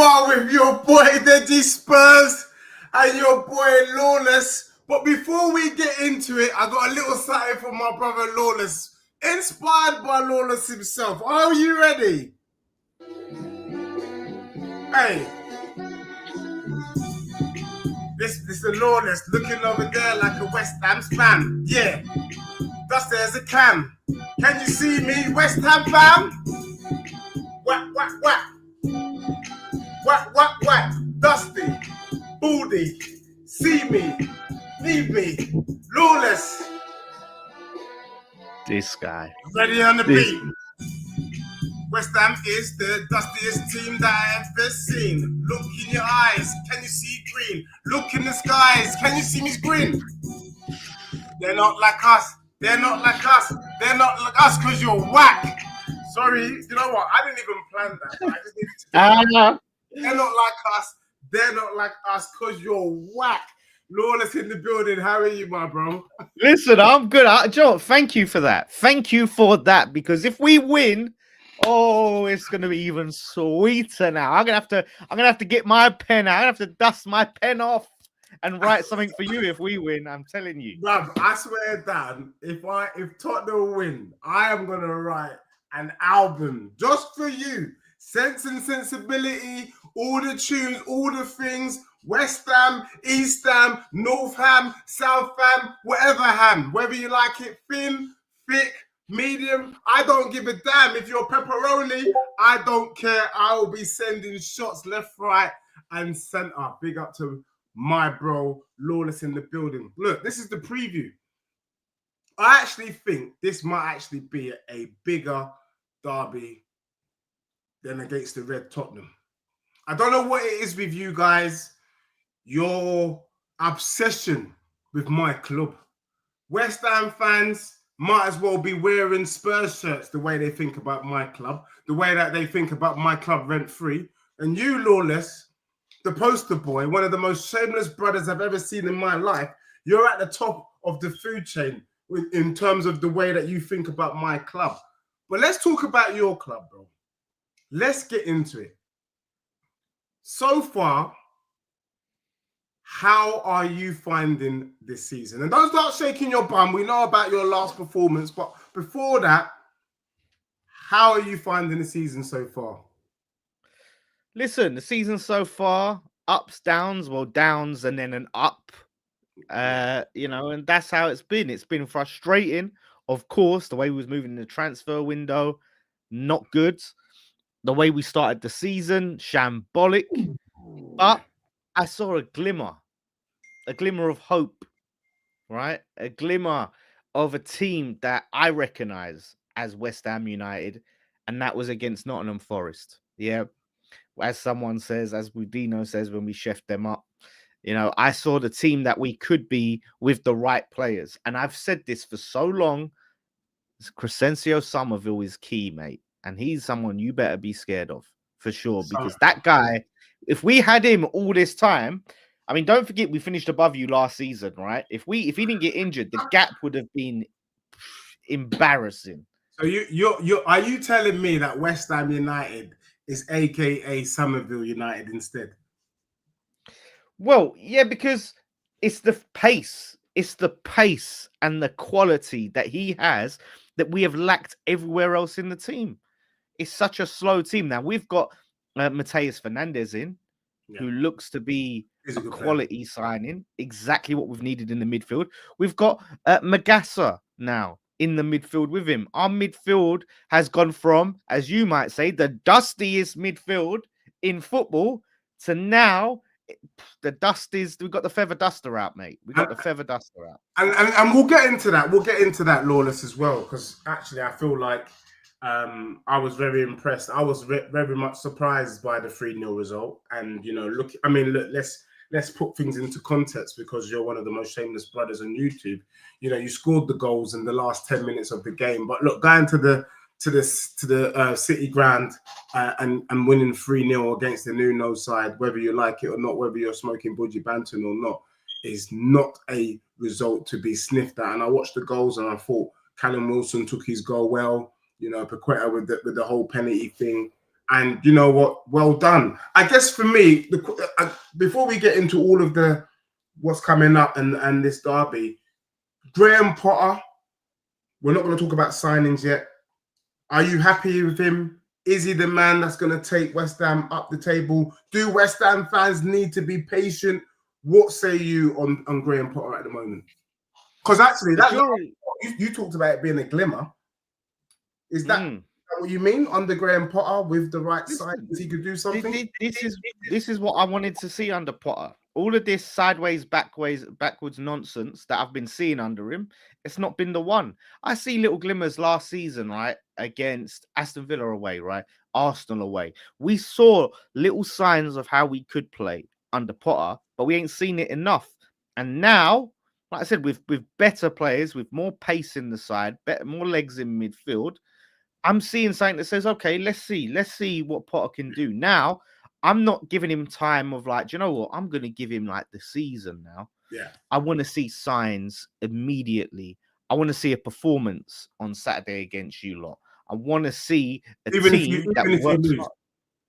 are with your boy, the Spurs, and your boy, Lawless. But before we get into it, I got a little something for my brother, Lawless, inspired by Lawless himself. Are you ready? Hey. This is Lawless looking over there like a West Ham fan. Yeah. Dusty as a cam. Can you see me, West Ham fam? Whack, whack, whack. Whack, whack, whack. Dusty. Baldy. See me. Need me. Lawless. This guy. Ready on the beat. West Ham is the dustiest team that I ever seen. Look in your eyes. Can you see green? Look in the skies. Can you see me grin? They're not like us. They're not like us. They're not like us because you're whack. Sorry, you know what? I didn't even plan that. I just needed to. They're not like us. They're not like us because you're whack. Lawless in the building. How are you, my bro? Listen, I'm good. Joe, thank you for that. Thank you for that. Because if we win, oh, it's gonna be even sweeter now. I'm gonna have to get my pen out. I'm gonna have to dust my pen off and write something for you if we win. I'm telling you. Bruv, I swear, Dan, if Tottenham win, I am gonna write an album just for you. Sense and Sensibility, all the tunes, all the things. West Ham, East Ham, North Ham, South Ham, whatever ham. Whether you like it thin, thick, medium, I don't give a damn. If you're pepperoni, I don't care. I will be sending shots left, right, and center. Big up to my bro, Lawless in the building. Look, this is the preview. I actually think this might actually be a bigger derby than against the Red Tottenham. I don't know what it is with you guys. Your obsession with my club. West Ham fans might as well be wearing Spurs shirts the way they think about my club, the way that they think about my club rent-free. And you, Lawless, the poster boy, one of the most shameless brothers I've ever seen in my life, you're at the top of the food chain in terms of the way that you think about my club. But let's talk about your club, bro. Let's get into it. So far, how are you finding this season? And don't start shaking your bum. We know about your last performance, but before that, how are you finding the season so far? Listen, the season so far, ups, downs, well, downs and then an up. And that's how it's been. It's been frustrating, of course, the way we was moving in the transfer window, not good. The way we started the season, shambolic. But I saw a glimmer of hope, right? A glimmer of a team that I recognize as West Ham United, and that was against Nottingham Forest. Yeah. As someone says, as Budino says when we chefed them up, I saw the team that we could be with the right players. And I've said this for so long. Crescencio Somerville is key, mate. And he's someone you better be scared of, for sure. Because that guy, if we had him all this time, I mean, don't forget we finished above you last season, right? If he didn't get injured, the gap would have been embarrassing. So are you telling me that West Ham United is AKA Somerville United instead? Well, yeah, because it's the pace. It's the pace and the quality that he has that we have lacked everywhere else in the team. It's such a slow team. Now, we've got Mateus Fernandes in, who looks to be a quality signing, exactly what we've needed in the midfield. We've got Magassa now in the midfield with him. Our midfield has gone from, as you might say, the dustiest midfield in football to now the dust is, we've got the feather duster out, mate. We've got the feather duster out. And we'll get into that. We'll get into that, Lawless, as well, because actually I feel like I was very impressed. I was very much surprised by the 3-0 result. And, look, let's put things into context, because you're one of the most shameless brothers on YouTube. You scored the goals in the last 10 minutes of the game. But look, going to the City ground and winning 3-0 against the Nuno side, whether you like it or not, whether you're smoking Budgie Banton or not, is not a result to be sniffed at. And I watched the goals and I thought Callum Wilson took his goal well. Paqueta with the whole penalty thing. And you know what? Well done. I guess for me, before we get into all of the what's coming up and this derby, Graham Potter. We're not going to talk about signings yet. Are you happy with him? Is he the man that's going to take West Ham up the table? Do West Ham fans need to be patient? What say you on Graham Potter at the moment? Because actually, you talked about it being a glimmer. Is that what you mean? Under Graham Potter, with the right signings, he could do something? This is what I wanted to see under Potter. All of this sideways, backwards nonsense that I've been seeing under him, it's not been the one. I see little glimmers last season, right? Against Aston Villa away, right? Arsenal away. We saw little signs of how we could play under Potter, but we ain't seen it enough. And now, like I said, with better players, with more pace in the side, more legs in midfield, I'm seeing something that says, okay, let's see what Potter can do. Now, I'm not giving him time of like, do you know what? I'm going to give him like the season now. Yeah. I want to see signs immediately. I want to see a performance on Saturday against you lot. I want to see a team that works hard.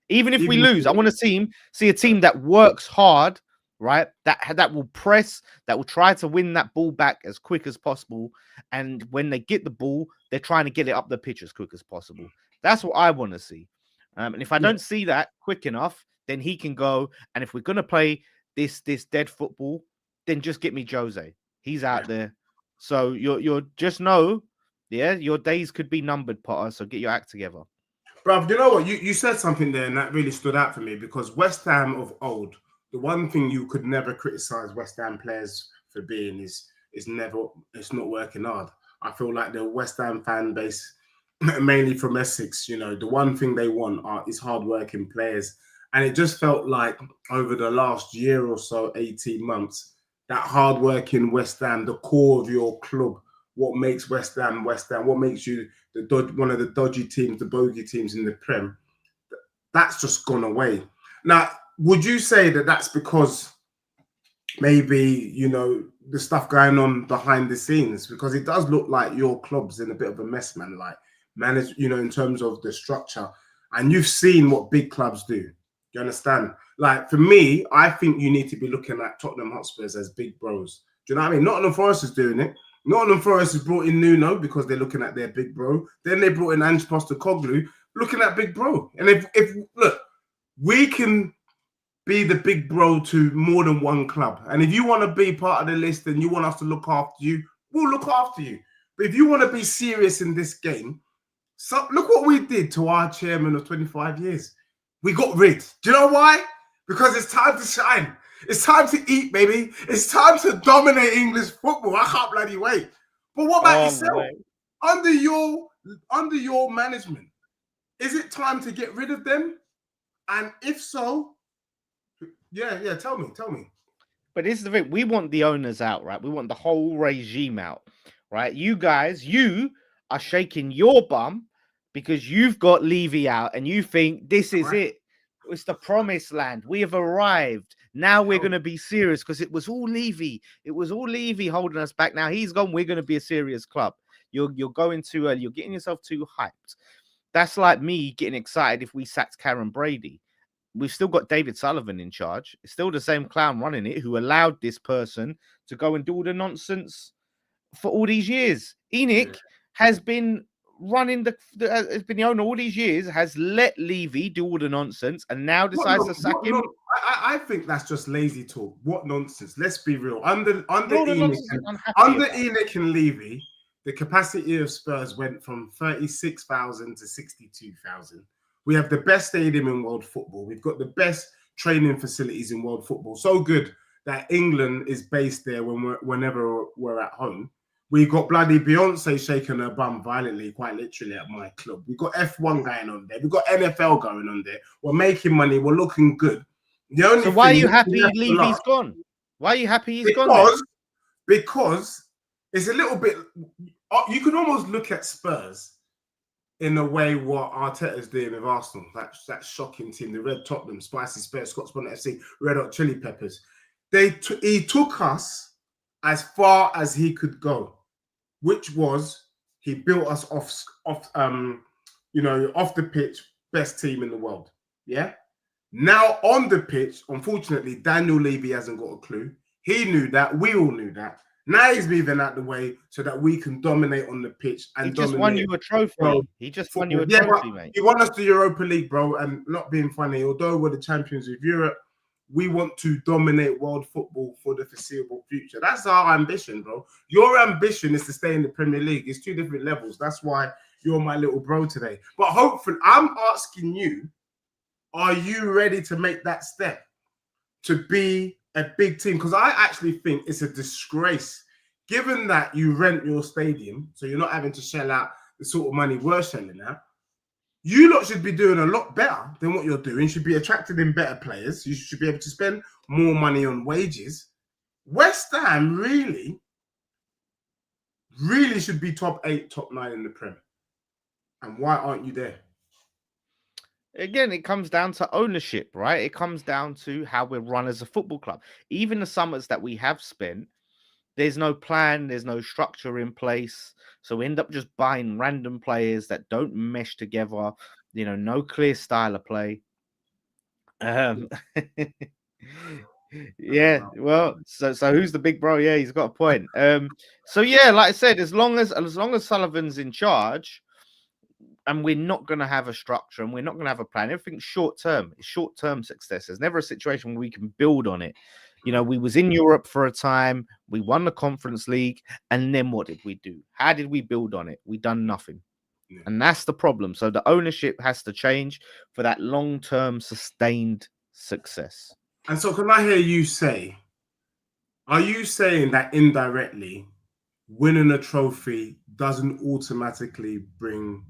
Even if we lose, I want to see a team that works hard, right? That will press, that will try to win that ball back as quick as possible. And when they get the ball, they're trying to get it up the pitch as quick as possible. That's what I want to see. And if I don't see that quick enough, then he can go. And if we're going to play this dead football, then just get me Jose. He's out there. So you're just know, your days could be numbered, Potter. So get your act together. Bruv, you know what? You said something there and that really stood out for me, because West Ham of old, the one thing you could never criticize West Ham players for being is it's not working hard. I feel like the West Ham fan base, mainly from Essex, the one thing they want is hard-working players. And it just felt like over the last year or so, 18 months, that hard-working West Ham, the core of your club, what makes West Ham, what makes you one of the dodgy teams, the bogey teams in the Prem, that's just gone away. Now, would you say that that's because maybe, the stuff going on behind the scenes? Because it does look like your club's in a bit of a mess, man, like manage, in terms of the structure. And you've seen what big clubs do. You understand? Like, for me, I think you need to be looking at Tottenham Hotspurs as big bros. Do you know what I mean? Nottingham Forest is doing it. Nottingham Forest has brought in Nuno because they're looking at their big bro. Then they brought in Ange Postecoglou, looking at big bro. And if look, we can be the big bro to more than one club. And if you want to be part of the list and you want us to look after you, we'll look after you. But if you want to be serious in this game, so look what we did to our chairman of 25 years. We got rid. Do you know why? Because it's time to shine. It's time to eat, baby. It's time to dominate English football. I can't bloody wait. But what about yourself? Man. Under your management, is it time to get rid of them? And if so, yeah, tell me. But this is the thing. We want the owners out, right? We want the whole regime out, right? You guys, you are shaking your bum because you've got Levy out and you think this is it. It's the promised land. We have arrived. Now we're going to be serious because it was all Levy. It was all Levy holding us back. Now he's gone. We're going to be a serious club. You're going too early. You're getting yourself too hyped. That's like me getting excited if we sacked Karen Brady. We've still got David Sullivan in charge. It's still the same clown running it who allowed this person to go and do all the nonsense for all these years. Enoch has been running has been the owner all these years, has let Levy do all the nonsense, and now decides to sack him. I think that's just lazy talk. What nonsense? Let's be real. Under Enoch and Levy, the capacity of Spurs went from 36,000 to 62,000. We have the best stadium in world football. We've got the best training facilities in world football. So good that England is based there whenever we're at home. We got bloody Beyonce shaking her bum violently, quite literally, at my club. We've got F1 going on there. We've got NFL going on there. We're making money. We're looking good. So why are you happy Levy's gone? Why are you happy he's gone? Because it's a little bit... You can almost look at Spurs in the way what Arteta's doing with Arsenal. That shocking team, the Red Tottenham, Spicy Spurs, Scots Bonnet FC, Red Hot Chili Peppers. He took us as far as he could go, which was he built us off the pitch, best team in the world. Yeah. Now on the pitch, unfortunately, Daniel Levy hasn't got a clue. He knew that. We all knew that. Now he's moving out the way so that we can dominate on the pitch He and just won dominate you a trophy. world He just won you football. a Yeah, but trophy, mate. he won us the Europa League, bro. And not being funny, although we're the champions of Europe, we want to dominate world football for the foreseeable future. That's our ambition, bro. Your ambition is to stay in the Premier League. It's two different levels. That's why you're my little bro today. But hopefully, I'm asking you, are you ready to make that step to be a big team? Because I actually think it's a disgrace, given that you rent your stadium, so you're not having to shell out the sort of money we're shelling out. You lot should be doing a lot better than what you're doing. You should be attracting in better players. You should be able to spend more money on wages. West Ham really should be top 8, top 9 in the Prem. And why aren't you there? Again, it comes down to ownership, right? It comes down to how we're run as a football club. Even the summers that we have spent, there's no plan, there's no structure in place. So we end up just buying random players that don't mesh together, no clear style of play. Yeah, well, so who's the big bro? Yeah, he's got a point. So yeah, like I said, as long as Sullivan's in charge, and we're not going to have a structure and we're not going to have a plan. Everything's short-term. It's short-term success. There's never a situation where we can build on it. We was in Europe for a time. We won the Conference League. And then what did we do? How did we build on it? We done nothing. Yeah. And that's the problem. So the ownership has to change for that long-term sustained success. And so can I hear you say, are you saying that indirectly winning a trophy doesn't automatically bring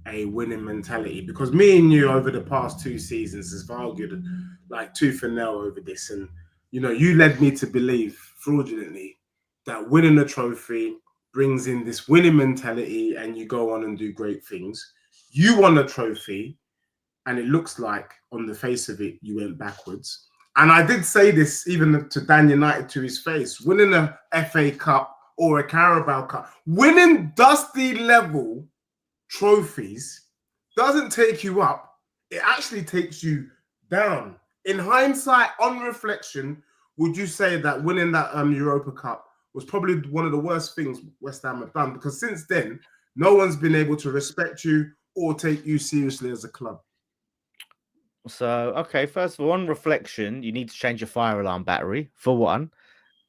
a winning mentality? Because me and you over the past 2 seasons has argued like tooth and nail over this, and you led me to believe fraudulently that winning a trophy brings in this winning mentality and you go on and do great things. You won a trophy and it looks like on the face of it you went backwards. And I did say this even to Dan United to his face, winning a FA Cup or a Carabao Cup, winning dusty level trophies doesn't take you up. It actually takes you down. In hindsight, on reflection, would you say that winning that Europa Cup was probably one of the worst things West Ham have done? Because since then, no one's been able to respect you or take you seriously as a club. So, okay, first of all, on reflection, you need to change your fire alarm battery, for one.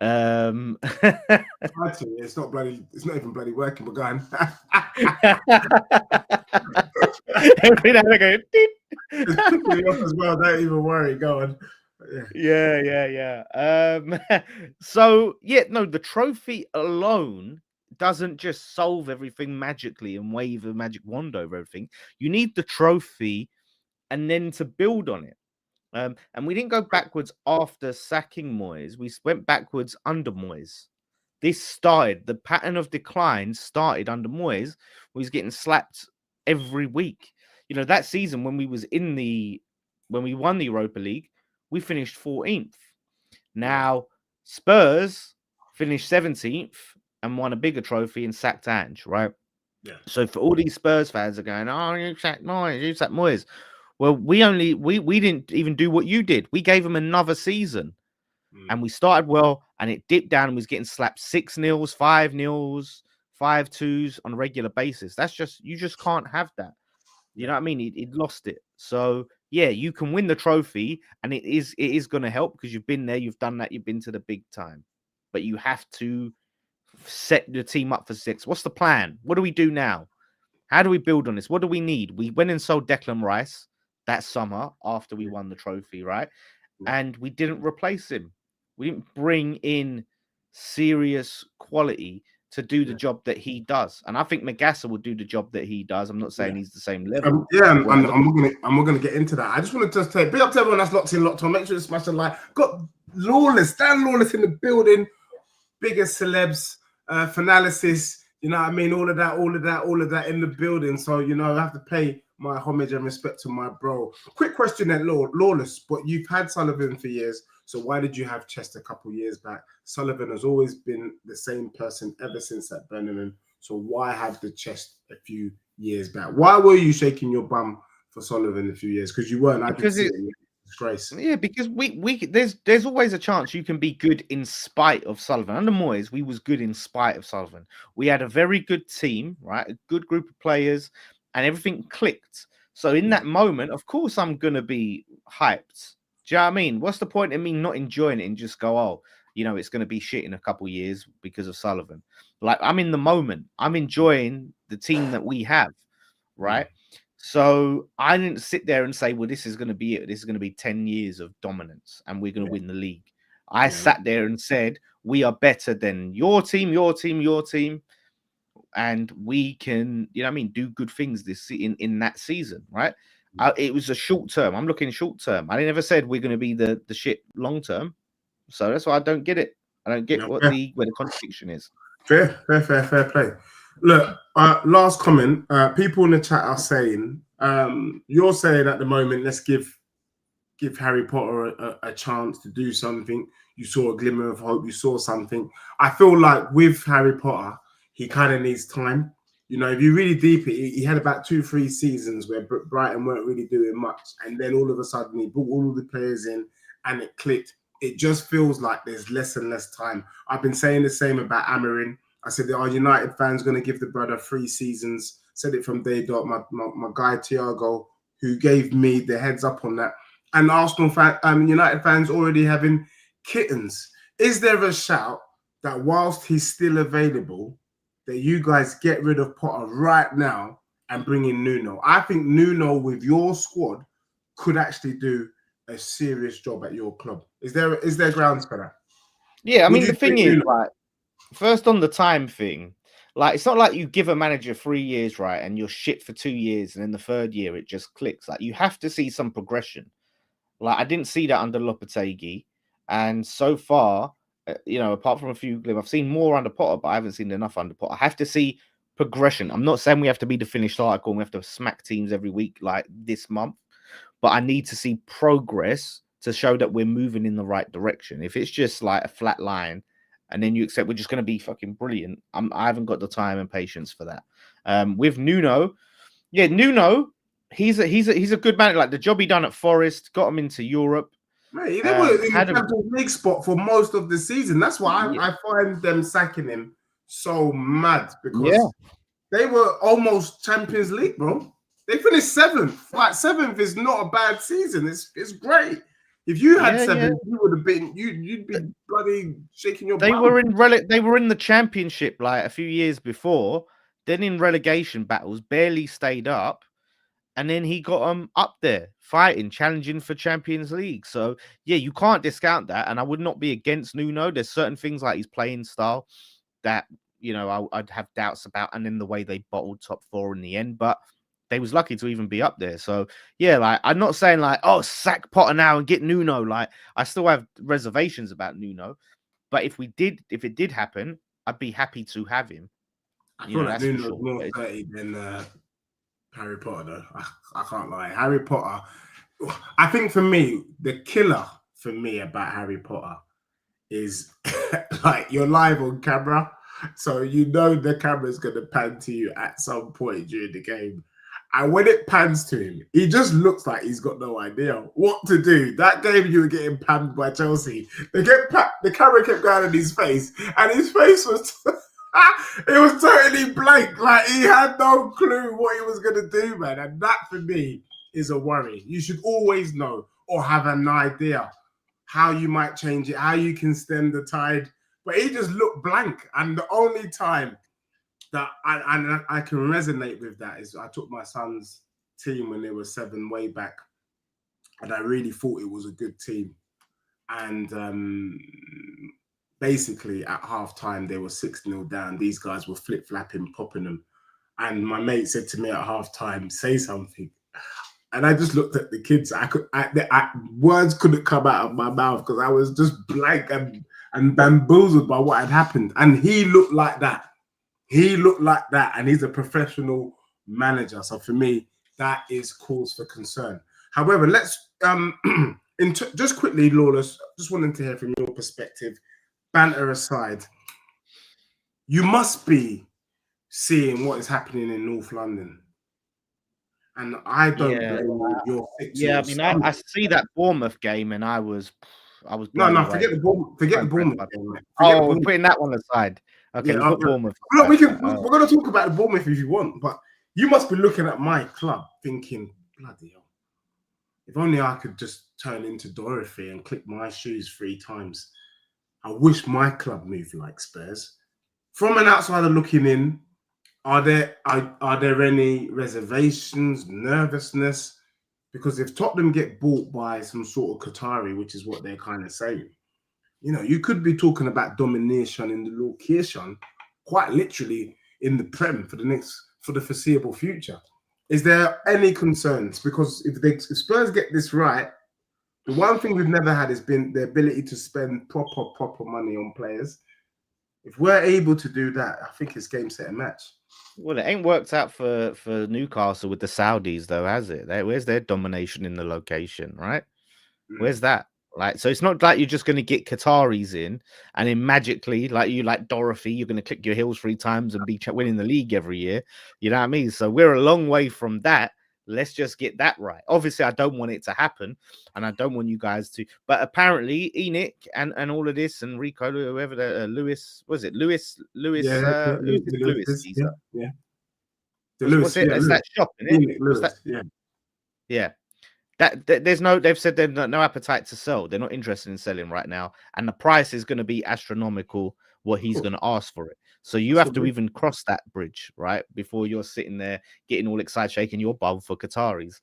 It's not even bloody working, but go on. Every now and again, it's picking me up as well. Don't even worry. Go on. Yeah. So yeah, no, the trophy alone doesn't just solve everything magically and wave a magic wand over everything. You need the trophy and then to build on it. And we didn't go backwards after sacking Moyes. We went backwards under Moyes. This started, the pattern of decline started under Moyes. We was getting slapped every week. That season when we won the Europa League, we finished 14th. Now, Spurs finished 17th and won a bigger trophy and sacked Ange, right? Yeah. So for all these Spurs fans are going, oh, you sacked Moyes. Well, we didn't even do what you did. We gave them another season. And we started well, and it dipped down and was getting slapped 6-0, 5-0, 5-2s on a regular basis. You just can't have that. You know what I mean? It lost it. So yeah, you can win the trophy, and it is going to help because you've been there, you've done that, you've been to the big time. But you have to set the team up for 6. What's the plan? What do we do now? How do we build on this? What do we need? We went and sold Declan Rice that summer after we won the trophy, right? And we didn't replace him. We didn't bring in serious quality to do the job that he does. And I think Magassa will do the job that he does. I'm not saying he's the same level. I'm gonna get into that. I just want to just say big up to everyone that's locked on. Make sure to smash the like. Got Dan Lawless in the building, biggest celebs, Finalysis, you know what I mean? All of that in the building. So, I have to pay my homage and respect to my bro. Quick question at Lawless, but you've had Sullivan for years. So why did you have Chest a couple years back? Sullivan has always been the same person ever since at Birmingham. So why have the Chest a few years back? Why were you shaking your bum for Sullivan a few years because you weren't. I could Because see it, it in disgrace. yeah, because we there's always a chance you can be good in spite of Sullivan. Under Moyes, we was good in spite of Sullivan. We had a very good team, right? A good group of players, and everything clicked. So in that moment, of course, I'm gonna be hyped. Do you know what I mean? What's the point in me not enjoying it and just go, oh, you know, it's gonna be shit in a couple years because of Sullivan? Like I'm in the moment. I'm enjoying the team that we have, right? So I didn't sit there and say, well, this is going to be it. This is going to be 10 years of dominance and we're going to win the league. I sat there and said, we are better than your team, your team, your team. And we can, you know what I mean, do good things in that season, right? It was a short term. I'm looking short term. I never said we're going to be the shit long term. So that's why I don't get it. I don't get where the contradiction is. Fair play. Look, last comment. People in the chat are saying, you're saying at the moment, let's give Harry Potter a chance to do something. You saw a glimmer of hope. You saw something. I feel like with Harry Potter, he kind of needs time. You know, if you really deep it, he had about 2-3 seasons where Brighton weren't really doing much. And then all of a sudden, he brought all of the players in and it clicked. It just feels like there's less and less time. I've been saying the same about Amarin. I said, are United fans going to give the brother 3 seasons? Said it from day dot. My guy, Thiago, who gave me the heads up on that. And Arsenal United fans already having kittens. Is there a shout that whilst he's still available, that you guys get rid of Potter right now and bring in Nuno? I think Nuno with your squad could actually do a serious job at your club. Is there grounds for that? Yeah, I mean, the thing is, like, first on the time thing, like, it's not like you give a manager 3 years, right, and you're shit for 2 years, and then the third year it just clicks. Like, you have to see some progression. Like, I didn't see that under Lopetegui, and so far, you know, apart from a few glimpses, I've seen more under Potter, but I haven't seen enough under Potter. I have to see progression. I'm not saying we have to be the finished article and we have to smack teams every week like this month, but I need to see progress to show that we're moving in the right direction. If it's just like a flat line and then you accept we're just going to be fucking brilliant, I haven't got the time and patience for that. With Nuno, Nuno, he's a good man. Like the job he done at Forest, got him into Europe. Mate, they were in the Champions League spot for most of the season. That's why I find them sacking him so mad, because they were almost Champions League, bro. They finished 7th. Like 7th is not a bad season. It's great. If you had 7th, you would have been you'd be bloody shaking your. They were in the Championship like a few years before. Then in relegation battles, barely stayed up. And then he got them up there, fighting, challenging for Champions League. So, yeah, you can't discount that. And I would not be against Nuno. There's certain things like his playing style that, you know, I'd have doubts about. And then the way they bottled top 4 in the end. But they was lucky to even be up there. So, yeah, like, I'm not saying, like, oh, sack Potter now and get Nuno. Like, I still have reservations about Nuno. But if it did happen, I'd be happy to have him. I feel like Nuno's more 30 than Harry Potter, though. I can't lie. Harry Potter, I think for me, the killer for me about Harry Potter is like you're live on camera. So you know the camera's going to pan to you at some point during the game. And when it pans to him, he just looks like he's got no idea what to do. That game you were getting panned by Chelsea. The camera kept going in his face, and his face was... it was totally blank. Like he had no clue what he was gonna do, man. And that for me is a worry. You should always know or have an idea how you might change it, how you can stem the tide. But he just looked blank. And the only time that I can resonate with that is I took my son's team when they were 7 way back, and I really thought it was a good team. And basically, at halftime, they were 6-0 down. These guys were flip-flapping, popping them. And my mate said to me at halftime, say something. And I just looked at the kids. Words couldn't come out of my mouth because I was just blank and bamboozled by what had happened. And he looked like that. And he's a professional manager. So for me, that is cause for concern. However, let's just quickly, Lawless, just wanted to hear from your perspective. Banter aside, you must be seeing what is happening in North London. And I don't Yeah, blame your fixing yeah. I your mean, stomach. I see that Bournemouth game, and I was blown No, away. forget So the impressed Bournemouth by game, mate. Forget the Oh, we're Bournemouth. putting that one aside. Okay, Yeah, we'll put Bournemouth look, aside. we're gonna talk about the Bournemouth if you want, but you must be looking at my club thinking, bloody hell, if only I could just turn into Dorothy and click my shoes 3 times. I wish my club moved like Spurs. From an outsider looking in, are there any reservations, nervousness? Because if Tottenham get bought by some sort of Qatari, which is what they're kind of saying, you could be talking about domination in the location, quite literally in the Prem for the foreseeable future. Is there any concerns? Because if Spurs get this right, the one thing we've never had has been the ability to spend proper money on players. If we're able to do that, I think it's game, set, and match. Well, it ain't worked out for Newcastle with the Saudis, though, has it? Where's their domination in the location, right? Where's that? Like, so it's not like you're just going to get Qataris in and then magically, like Dorothy, you're going to click your heels 3 times and be winning the league every year. You know what I mean? So we're a long way from that. Let's just get that right. Obviously, I don't want it to happen, and I don't want you guys to. But apparently, Enoch and all of this, and Rico, whoever the Lewis was it? Lewis, Yeah, who's this the Lewis Lewis, geezer? yeah. The What's Lewis, it? yeah, It's Lewis. that shop, isn't it? Enoch What's that? Lewis, yeah. Yeah. There's no, they've said they've no appetite to sell. They're not interested in selling right now, and the price is going to be astronomical what he's going to ask for it. So you have to even cross that bridge, right, before you're sitting there getting all excited, shaking your bum for Qataris.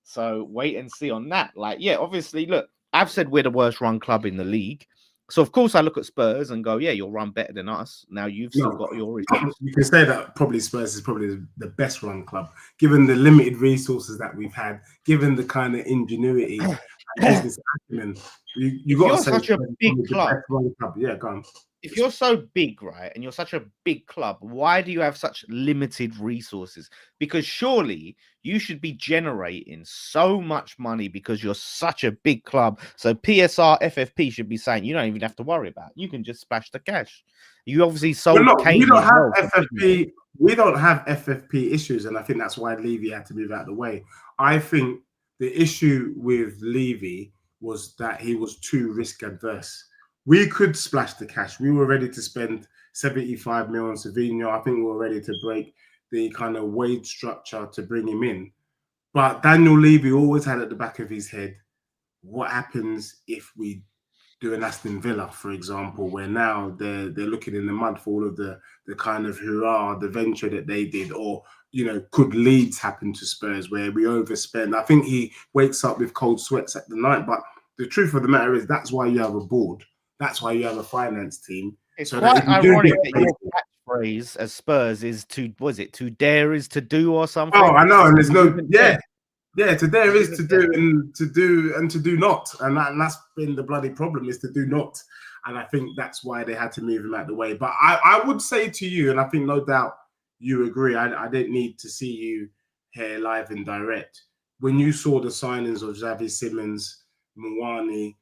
So wait and see on that. Like, yeah, obviously, look, I've said we're the worst run club in the league. So of course I look at Spurs and go, yeah, you'll run better than us. Now you've still got your issues. You can say that probably Spurs is probably the best run club, given the limited resources that we've had, given the kind of ingenuity and business acumen. You got to say such a big the club. best run club. Yeah, go on. If you're so big, right, and you're such a big club, why do you have such limited resources? Because surely you should be generating so much money because you're such a big club. So PSR, FFP should be saying you don't even have to worry about it. You can just splash the cash. You obviously sold Kane. We don't as well. have FFP. We don't have FFP issues, and I think that's why Levy had to move out of the way. I think the issue with Levy was that he was too risk adverse. We could splash the cash. We were ready to spend 75 million on Savinho. I think we were ready to break the kind of wage structure to bring him in. But Daniel Levy always had at the back of his head, what happens if we do an Aston Villa, for example, where now they're looking in the mud for all of the kind of hurrah, the venture that they did, or could Leeds happen to Spurs where we overspend? I think he wakes up with cold sweats at the night. But the truth of the matter is that's why you have a board. That's why you have a finance team. It's so quite that ironic that your catchphrase as Spurs is to dare is to do or something. Oh, I know, and there's no today is to do and to do not, and that's been the bloody problem, is to do not. And I think that's why they had to move him out of the way. But I would say to you, and I think no doubt you agree, I didn't need to see you here live and direct. When you saw the signings of Xavi Simons, Mwani,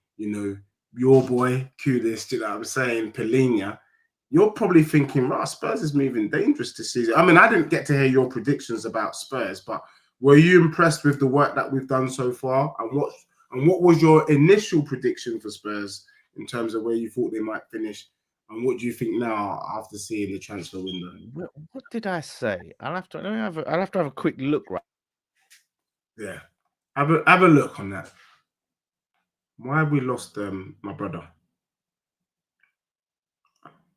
your boy Kudus, you know what I'm saying, Pelina, you're probably thinking, right, Spurs is moving dangerous this season. I mean, I didn't get to hear your predictions about Spurs, but were you impressed with the work that we've done so far? And what was your initial prediction for Spurs in terms of where you thought they might finish? And what do you think now after seeing the transfer window? What did I say? I'll have to have a quick look. Right. Yeah, have a look on that. Why have we lost my brother?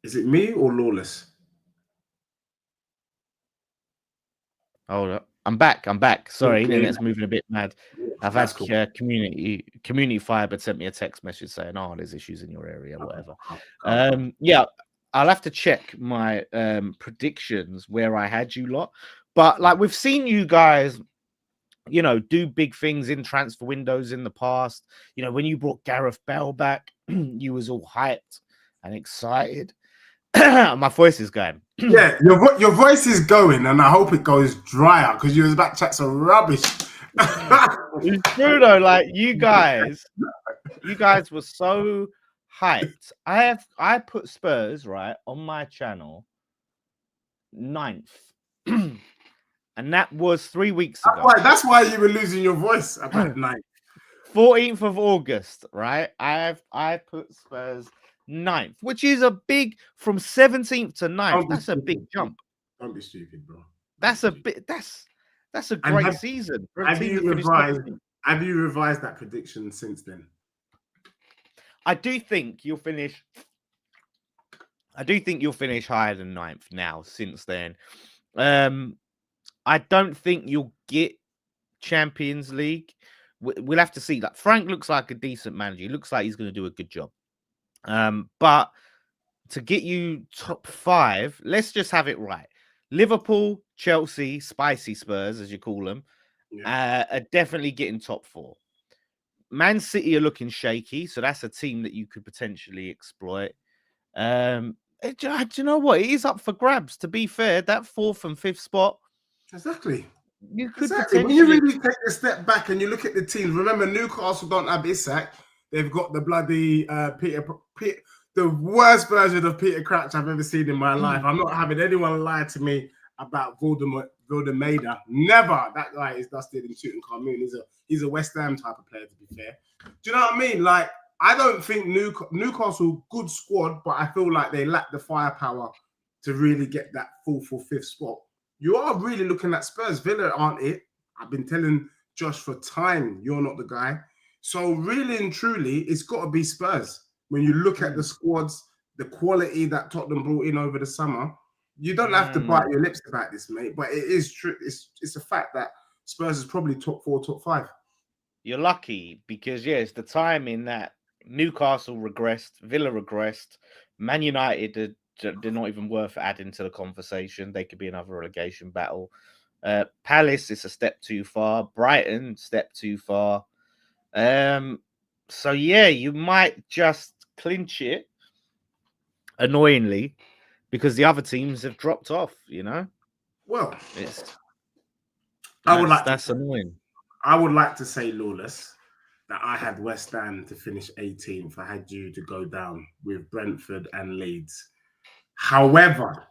Is it me or Lawless? Hold up. I'm back. Sorry, Okay. internet's moving a bit mad. I've had Cool. community fiber sent me a text message saying, "Oh, there's issues in your area, whatever." Oh. Yeah, I'll have to check my predictions where I had you lot, but like we've seen you guys, do big things in transfer windows in the past. When you brought Gareth Bale back, you was all hyped and excited. My voice is going. Yeah, your voice is going, and I hope it goes drier because you was about to chat some rubbish. It's true though. Like you guys were so hyped. I put Spurs right on my channel 9th, and that was 3 weeks ago. That's why you were losing your voice about 9th. 14th of August, right? I put Spurs 9th, which is a big from 17th to 9th. That's a big jump. Don't be stupid, bro. That's a great season for a team that finished 17th. Have you revised that prediction since then? I do think you'll finish higher than 9th now since then. I don't think you'll get Champions League. We'll have to see. Like, Frank looks like a decent manager. He looks like he's going to do a good job. But to get you top 5, let's just have it right. Liverpool, Chelsea, spicy Spurs, as you call them, are definitely getting top 4. Man City are looking shaky, so that's a team that you could potentially exploit. Do you know what? It is up for grabs, to be fair. That 4th and 5th spot. Exactly. You could When you really take a step back and you look at the teams, remember Newcastle don't have Isak. They've got the bloody the worst version of Peter Crouch I've ever seen in my life. I'm not having anyone lie to me about Valdemada. Never. That guy is dusted in shooting Carmoon. He's a West Ham type of player, to be fair. Do you know what I mean? Like, I don't think Newcastle, good squad, but I feel like they lack the firepower to really get that 4th or 5th spot. You are really looking at Spurs. Villa aren't it. I've been telling Josh for time, you're not the guy. So really and truly, it's got to be Spurs. When you look at the squads, the quality that Tottenham brought in over the summer, you don't have to bite your lips about this, mate. But it is true. It's a fact that Spurs is probably top 4, top 5. You're lucky because, it's the timing that Newcastle regressed, Villa regressed, Man United they're not even worth adding to the conversation. They could be another relegation battle. Palace is a step too far. Brighton, step too far. So, you might just clinch it, annoyingly, because the other teams have dropped off, Well, that's annoying. I would like to say, Lawless, that I had West Ham to finish 18th. I had you to go down with Brentford and Leeds. However,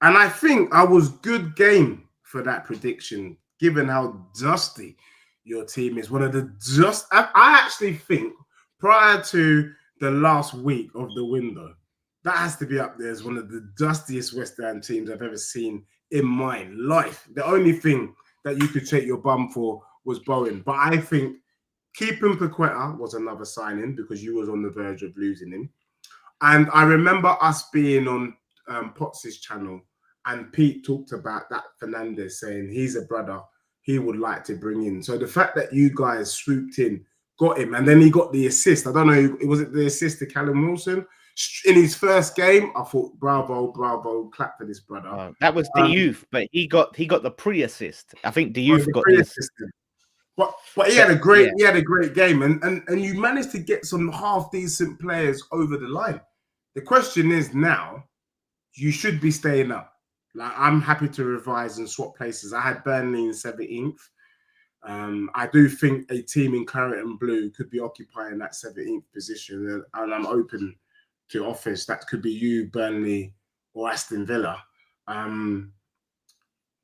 and I think I was good game for that prediction, given how dusty your team is. I actually think prior to the last week of the window, that has to be up there as one of the dustiest West Ham teams I've ever seen in my life. The only thing that you could take your bum for was Bowen. But I think keeping Paqueta was another signing because you was on the verge of losing him. And I remember us being on Potts' channel, and Pete talked about that Fernandes, saying he's a brother he would like to bring in. So the fact that you guys swooped in, got him, and then he got the assist. I don't know, was it the assist to Callum Wilson in his first game? I thought, bravo, clap for this brother. That was the youth, but he got the pre-assist. I think the youth got the assist. But he had a great game, and you managed to get some half decent players over the line. The question is now, you should be staying up. Like, I'm happy to revise and swap places. I had Burnley in 17th. I do think a team in claret and blue could be occupying that 17th position, and I'm open to offers. That could be you, Burnley, or Aston Villa. But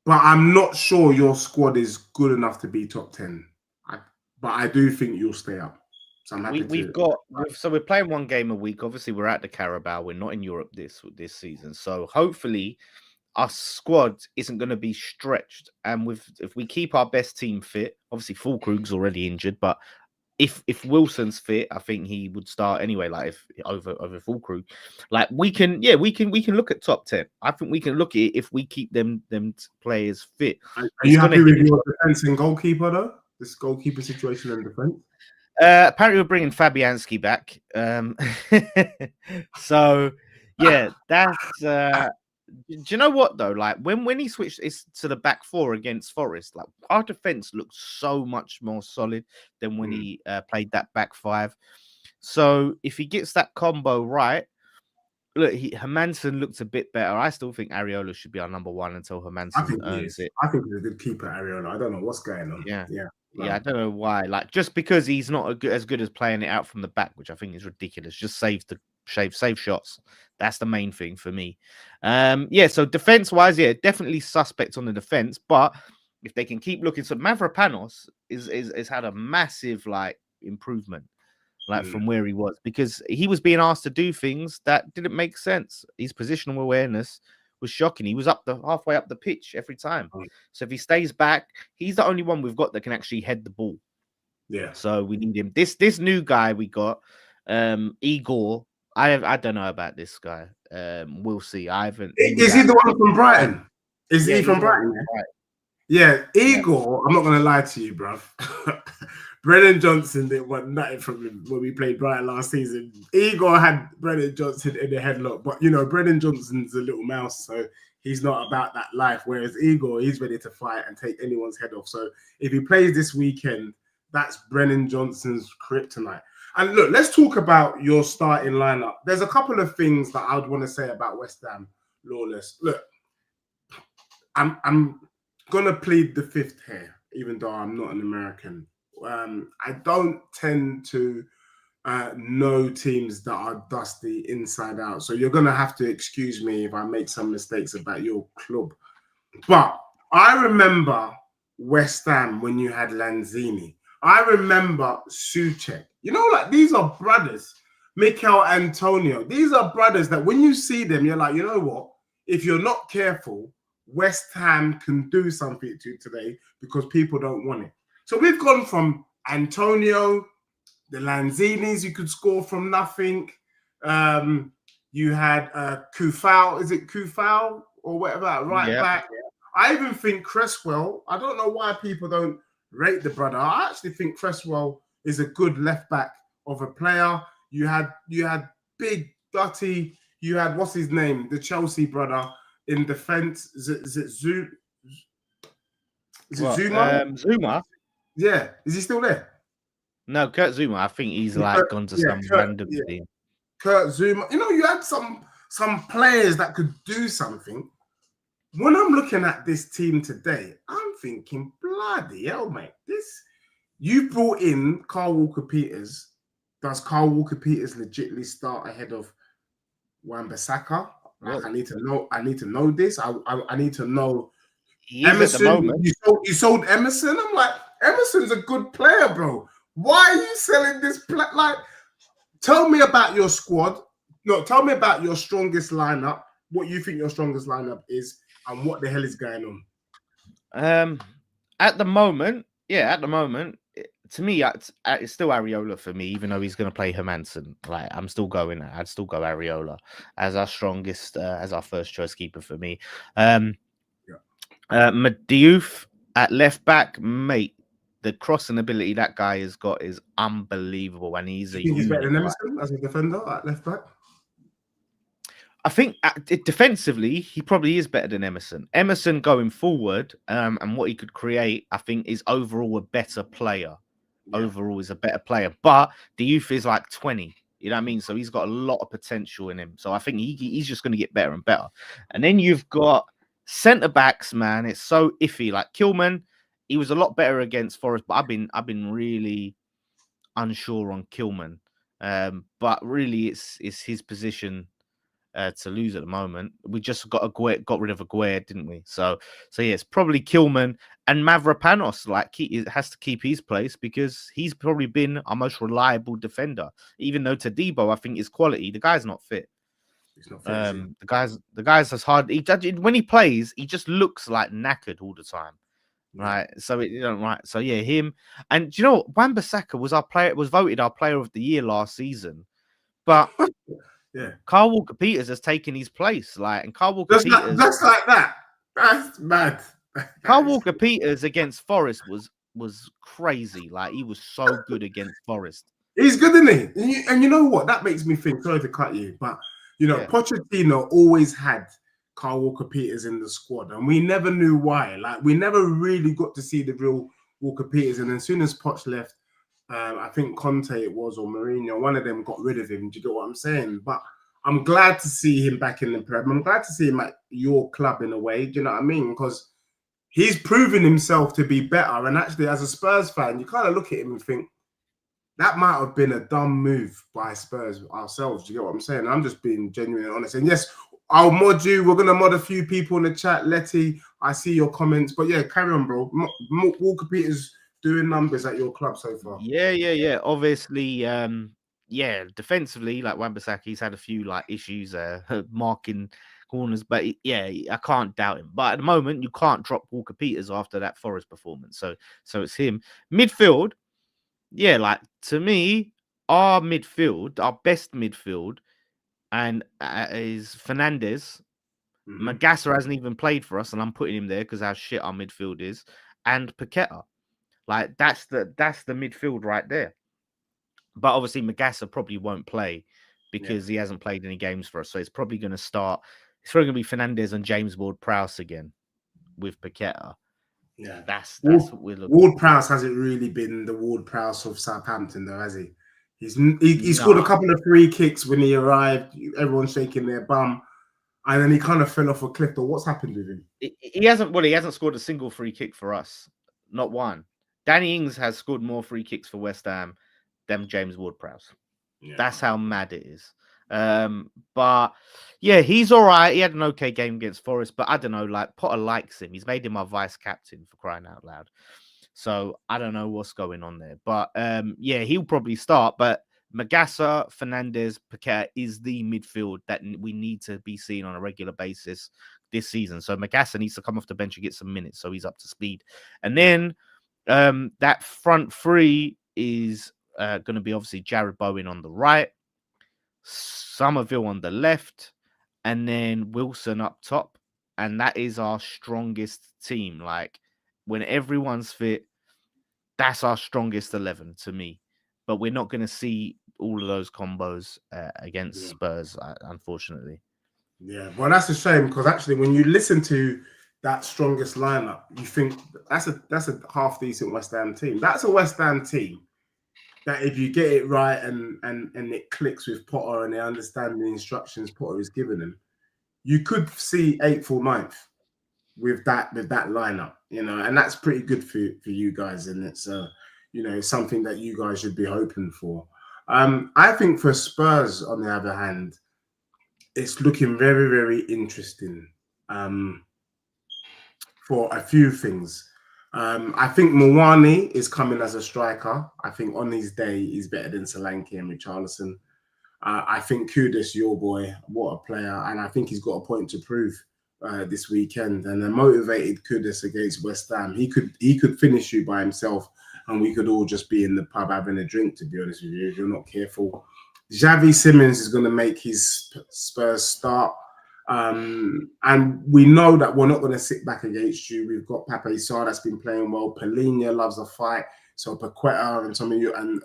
I'm not sure your squad is good enough to be top 10. But I do think you'll stay up. So I'm happy so we're playing one game a week. Obviously, we're at the Carabao. We're not in Europe this season. So hopefully our squad isn't going to be stretched. And if we keep our best team fit, obviously Fulkrug's already injured, but if Wilson's fit, I think he would start anyway. Like, if over Fulkrug, like we can look at top 10. I think we can look at it if we keep them players fit. Are you happy with your defense and goalkeeper though? This goalkeeper situation and defense. Apparently, we're bringing Fabianski back. So that's. Do you know what though? Like, when he switched to the back 4 against Forest, like, our defense looked so much more solid than when he played that back 5. So if he gets that combo right, look, Hermansen looked a bit better. I still think Areola should be our number 1 until Hermansen earns it. I think he's a good keeper, Areola. I don't know what's going on. Yeah, I don't know why. Like, just because he's not as good as playing it out from the back, which I think is ridiculous. Just save shots. That's the main thing for me. So defense wise, definitely suspect on the defense, but if they can keep looking, so Mavropanos is had a massive like improvement, like from where he was, because he was being asked to do things that didn't make sense. His positional awareness was shocking. He was halfway up the pitch every time. So if he stays back, he's the only one we've got that can actually head the ball. Yeah. So we need him. This new guy we got, Igor. I don't know about this guy. We'll see. I haven't. Is he the one from Brighton? Is he from he's the one Brighton? from Brighton. Yeah, Igor, I'm not going to lie to you, bruv. Brennan Johnson didn't want nothing from him when we played Brighton last season. Igor had Brennan Johnson in the headlock, but you know, Brennan Johnson's a little mouse, so he's not about that life. Whereas Igor, he's ready to fight and take anyone's head off. So if he plays this weekend, that's Brennan Johnson's kryptonite. And look, let's talk about your starting lineup. There's a couple of things that I would want to say about West Ham, Lawless. Look, I'm gonna plead the fifth here, even though I'm not an American. I don't tend to know teams that are dusty inside out. So you're gonna have to excuse me if I make some mistakes about your club. But I remember West Ham when you had Lanzini. I remember Souček. You know, like these are brothers. Mikel Antonio. These are brothers that when you see them, you're like, you know what? If you're not careful, West Ham can do something to today because people don't want it. So we've gone from Antonio, the Lanzinis you could score from nothing. You had Kufau, is it Kufau or whatever, right back. I even think Cresswell, I don't know why people don't rate the brother. I actually think Cresswell is a good left back of a player. You had Big Dutty, you had, what's his name, the Chelsea brother in defense. Is it Zuma? Zuma? Yeah. Is he still there? No, Kurt Zuma. I think he's like gone to some random team. Kurt Zuma. You know, you had some players that could do something. When I'm looking at this team today, I'm thinking, bloody hell, mate. You brought in Carl Walker-Peters. Does Carl Walker-Peters legitimately start ahead of Wan-Bissaka? Like, I need to know this. I need to know. Emerson, you sold Emerson. I'm like, Emerson's a good player, bro. Why are you selling this player? Like, tell me about your squad. No, tell me about your strongest lineup. What you think your strongest lineup is, and what the hell is going on? At the moment, to me, it's still Areola for me, even though he's going to play Hermansen. Like, I'd still go Areola as our strongest, as our first choice keeper for me. Diouf at left back, mate. The crossing ability that guy has got is unbelievable, and he's he's better than Emerson as a defender at left back. I think defensively, he probably is better than Emerson. Emerson going forward, and what he could create, I think, is overall a better player. Yeah. Overall is a better player, but the youth is like 20. You know what I mean? So he's got a lot of potential in him. So I think he's just going to get better and better. And then you've got centre backs, man. It's so iffy. Like Kilman, he was a lot better against Forest, but I've been really unsure on Kilman. But really, it's his position to lose at the moment. We just got rid of Aguirre, didn't we? So yeah, it's probably Kilman and Mavropanos. Like he has to keep his place because he's probably been our most reliable defender. Even though Todibo, I think, is quality. The guy's not fit. He's not fit. The guy's as hard. When he plays, he just looks like knackered all the time. Right, so so yeah, him and do you know what? Wan-Bissaka was voted our player of the year last season, but yeah, Carl Walker-Peters has taken his place. Like, and Carl Walker-Peters just like that. That's mad. Carl Walker-Peters against Forest was crazy. Like, he was so good against Forest. He's good, isn't he? And you know what? That makes me think. Sorry to cut you, but you know, Pochettino always had Carl Walker-Peters in the squad, and we never knew why. Like, we never really got to see the real Walker-Peters. And as soon as Poch left, I think Conte it was, or Mourinho, one of them got rid of him. Do you get what I'm saying? But I'm glad to see him back in the Prem. I'm glad to see him at your club in a way. Do you know what I mean? Because he's proven himself to be better. And actually, as a Spurs fan, you kind of look at him and think, that might have been a dumb move by Spurs ourselves. Do you get what I'm saying? I'm just being genuine and honest. And yes, I'll mod you. We're gonna mod a few people in the chat. Letty, I see your comments, but yeah, carry on, bro. Walker Peters doing numbers at your club so far. Yeah. Obviously, defensively, like Wan-Bissaki's had a few like issues marking corners, but I can't doubt him. But at the moment, you can't drop Walker Peters after that Forest performance. So it's him. Midfield, like to me, our best midfield, and is Fernandes. Magassa hasn't even played for us, and I'm putting him there because how shit our midfield is, and Paqueta. Like that's the midfield right there. But obviously Magassa probably won't play because he hasn't played any games for us. So it's probably going to start. It's probably going to be Fernandes and James Ward-Prowse again with Paqueta. Yeah, that's what we're looking. Ward-Prowse hasn't really been the Ward-Prowse of Southampton, though, has he? He scored a couple of free kicks when he arrived. Everyone's shaking their bum, and then he kind of fell off a cliff. Or what's happened with him? He hasn't scored a single free kick for us, not one. Danny Ings has scored more free kicks for West Ham than James Ward-Prowse. That's how mad it is. But yeah, he's all right. He had an okay game against Forest, but I don't know. Like Potter likes him. He's made him our vice captain, for crying out loud. So I don't know what's going on there. But he'll probably start. But Magassa, Fernandes, Paqueta is the midfield that we need to be seeing on a regular basis this season. So Magassa needs to come off the bench and get some minutes so he's up to speed. And then that front three is going to be obviously Jared Bowen on the right, Somerville on the left, and then Wilson up top. And that is our strongest team. Like when everyone's fit, that's our strongest 11 to me. But we're not going to see all of those combos against Spurs, unfortunately. Yeah, well, that's a shame because actually, when you listen to that strongest lineup, you think that's a half decent West Ham team. That's a West Ham team that if you get it right and it clicks with Potter and they understand the instructions Potter is giving them, you could see 8th or 9th with that lineup, and that's pretty good for you guys, and it's something that you guys should be hoping for. I think for Spurs, on the other hand, it's looking very, very interesting for a few things. I think Mwani is coming as a striker. I think on his day, he's better than Solanke and Richarlison. I think Kudus, your boy, what a player. And I think he's got a point to prove this weekend. And a motivated Kudus against West Ham. He could finish you by himself and we could all just be in the pub having a drink, to be honest with you, if you're not careful. Xavi Simons is going to make his Spurs start. And we know that we're not going to sit back against you. We've got Pape Sarr that's been playing well. Palhinha loves a fight. So Paqueta and some of you and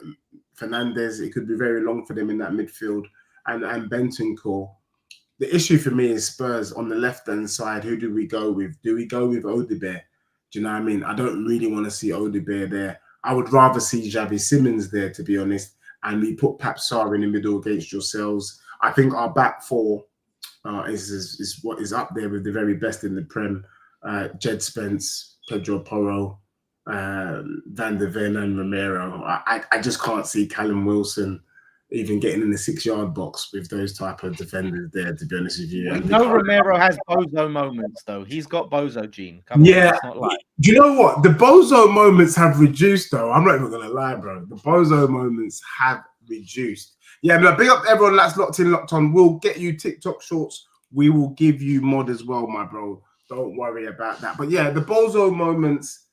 Fernandes, it could be very long for them in that midfield. And Bentancur. The issue for me is Spurs on the left-hand side. Who do we go with? Do we go with Odegaard? Do you know what I mean? I don't really want to see Odegaard there. I would rather see Xavi Simons there, to be honest. And we put Pape Sarr in the middle against yourselves. I think our back four is what is up there with the very best in the Prem. Jed Spence, Pedro Porro, Van der Ven and Romero. I just can't see Callum Wilson even getting in the 6-yard box with those type of defenders there, to be honest with you. No, Romero has bozo moments, though. He's got bozo gene. Come on, it's not like... Do you know what? The bozo moments have reduced, though. I'm not even going to lie, bro. The bozo moments have reduced. Yeah, no, big up everyone that's locked in, locked on. We'll get you TikTok shorts. We will give you mod as well, my bro. Don't worry about that. But yeah, the bozo moments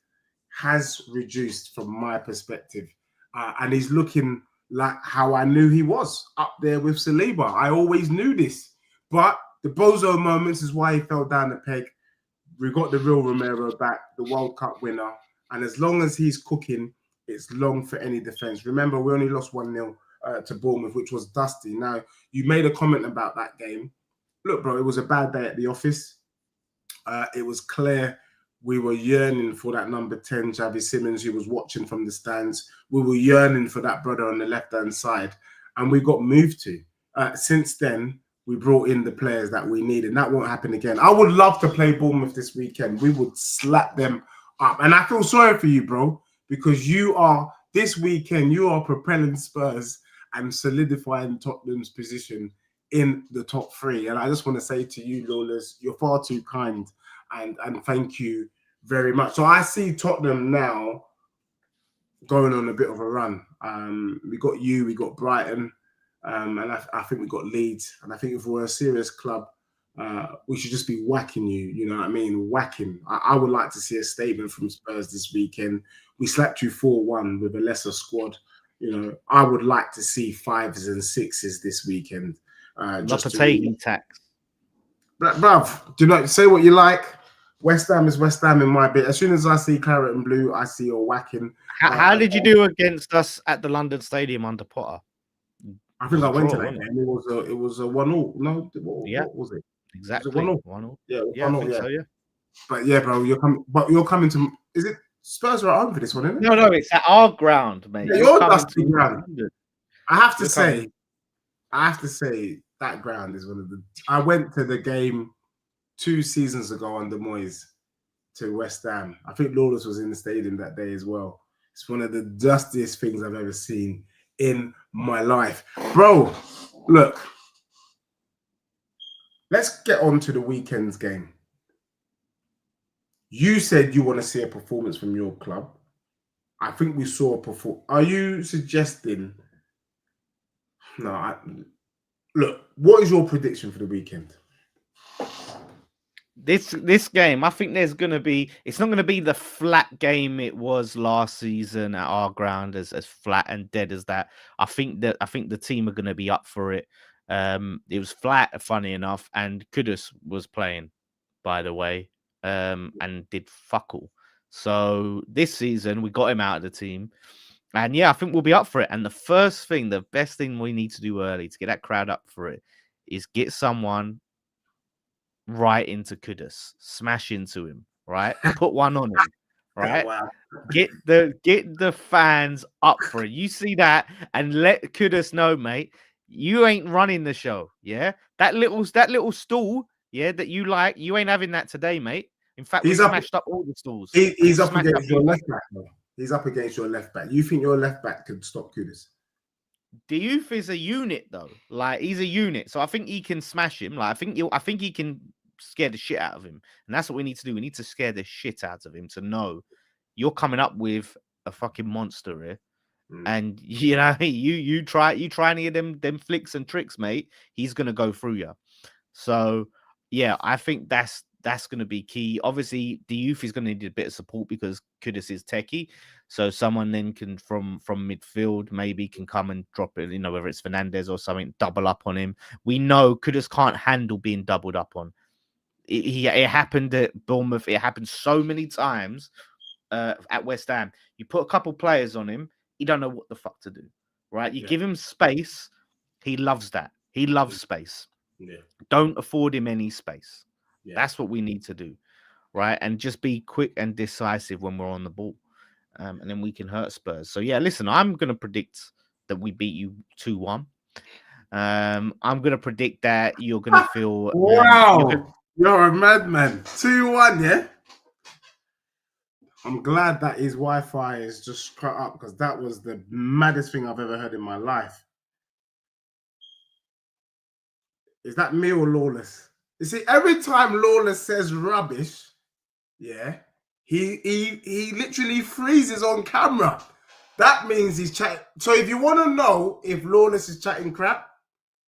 has reduced from my perspective. And he's looking like how I knew he was, up there with Saliba. I always knew this. But the bozo moments is why he fell down the peg. We got the real Romero back, the World Cup winner. And as long as he's cooking, it's long for any defense. Remember, we only lost 1-0 to Bournemouth, which was dusty. Now, you made a comment about that game. Look, bro, it was a bad day at the office. It was clear we were yearning for that number 10, Xavi Simons, who was watching from the stands. We were yearning for that brother on the left-hand side, and we got moved to. Since then, we brought in the players that we need, and that won't happen again. I would love to play Bournemouth this weekend. We would slap them up. And I feel sorry for you, bro, because this weekend, you are propelling Spurs and solidifying Tottenham's position in the top 3. And I just want to say to you, Lawless, you're far too kind, and thank you very much. So I see Tottenham now going on a bit of a run. We got you, we got Brighton, and I think we got Leeds. And I think if we're a serious club, we should just be whacking you. You know what I mean? Whacking. I would like to see a statement from Spurs this weekend. We slapped you 4-1 with a lesser squad. You know, I would like to see 5s and 6s this weekend. Just to tax. Bruv, do not say what you like. West Ham is West Ham in my bit. As soon as I see claret and blue, I see a whacking. How did you do against us at the London Stadium under Potter? I think I went to that game. It was a 1-1. No, what was it? Exactly. Was it 1-1? Yeah, I think so, yeah. But yeah, bro, you're coming to. Is it Spurs are at home for this one, isn't it? No, it's at our ground, mate. Yeah, you're dusty ground. London. I have to say that ground is one of the. I went to the game 2 seasons ago under Moyes to West Ham. I think Lawless was in the stadium that day as well. It's one of the dustiest things I've ever seen in my life. Bro, look. Let's get on to the weekend's game. You said you want to see a performance from your club. I think we saw a performance. Are you suggesting... No, look, what is your prediction for the weekend? This game, I think there's going to be... It's not going to be the flat game it was last season at our ground, as flat and dead as that. I think the team are going to be up for it. It was flat, funny enough, and Kudus was playing, by the way, and did fuck all. So this season, we got him out of the team. And yeah, I think we'll be up for it. And the best thing we need to do early to get that crowd up for it is get someone right into Kudus, smash into him, right? Put one on him, right? Wow. Get the fans up for it. You see that and let Kudus know, mate, you ain't running the show, yeah? That little stool, yeah, that you like, you ain't having that today, mate. In fact, we smashed up all the stools. He's up against your left back, though. He's up against your left back. You think your left back could stop Kudus? Diouf is a unit, though. Like, he's a unit, so I think he can smash him. Like, I think he can scare the shit out of him, and that's what we need to do. We need to scare the shit out of him to know you're coming up with a fucking monster here. And you know, you try any of them flicks and tricks, mate, he's gonna go through you. So yeah, I think that's gonna be key. Obviously, the youth is gonna need a bit of support because Kudus is techie. So someone then can from midfield maybe can come and drop it, you know, whether it's Fernandez or something, double up on him. We know Kudus can't handle being doubled up on. It happened at Bournemouth, it happened so many times at West Ham. You put a couple players on him, he don't know what the fuck to do, right? You give him space, he loves that. He loves space. Yeah. Don't afford him any space. Yeah. That's what we need to do, right? And just be quick and decisive when we're on the ball, and then we can hurt Spurs. So yeah, listen, I'm gonna predict that we beat you 2-1. I'm gonna predict that you're gonna feel wow. You're a madman. 2-1, yeah. I'm glad that his Wi-Fi is just cut up because that was the maddest thing I've ever heard in my life. Is that me or Lawless? You see, every time Lawless says rubbish, yeah, he literally freezes on camera. That means he's chatting. So if you want to know if Lawless is chatting crap,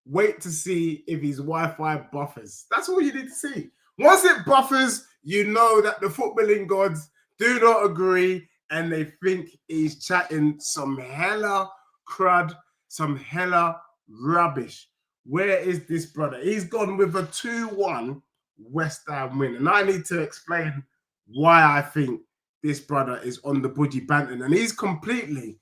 wait to see if his Wi-Fi buffers. That's all you need to see. Once it buffers, you know that the footballing gods do not agree and they think he's chatting some hella crud, some hella rubbish. Where is this brother? He's gone with a 2-1 West Ham win. And I need to explain why I think this brother is on the budgie Banton. And he's completely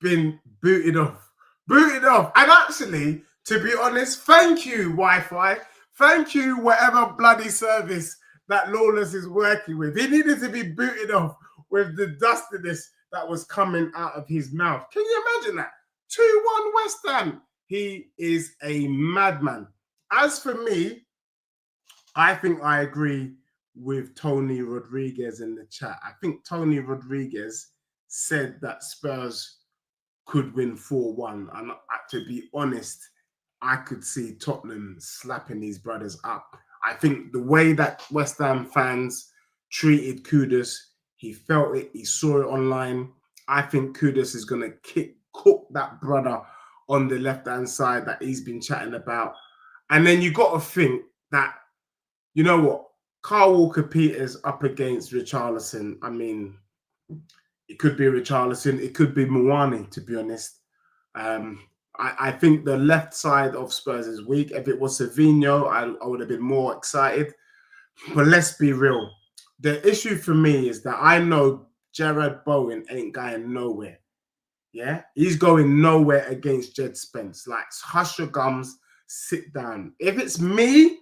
been booted off. Booted off. And actually, to be honest, thank you, Wi-Fi. Thank you, whatever bloody service that Lawless is working with. He needed to be booted off with the dustiness that was coming out of his mouth. Can you imagine that? 2-1 West Ham. He is a madman. As for me, I think I agree with Tony Rodriguez in the chat. I think Tony Rodriguez said that Spurs could win 4-1. And to be honest, I could see Tottenham slapping these brothers up. I think the way that West Ham fans treated Kudus, he felt it, he saw it online. I think Kudus is going to cook that brother on the left-hand side that he's been chatting about. And then you got to think that, you know what, Carl Walker-Peters up against Richarlison. I mean, it could be Richarlison, it could be Muani, to be honest. I think the left side of Spurs is weak. If it was Savinho, I would have been more excited. But let's be real. The issue for me is that I know Gerard Bowen ain't going nowhere. Yeah? He's going nowhere against Jed Spence. Like, hush your gums, sit down. If it's me,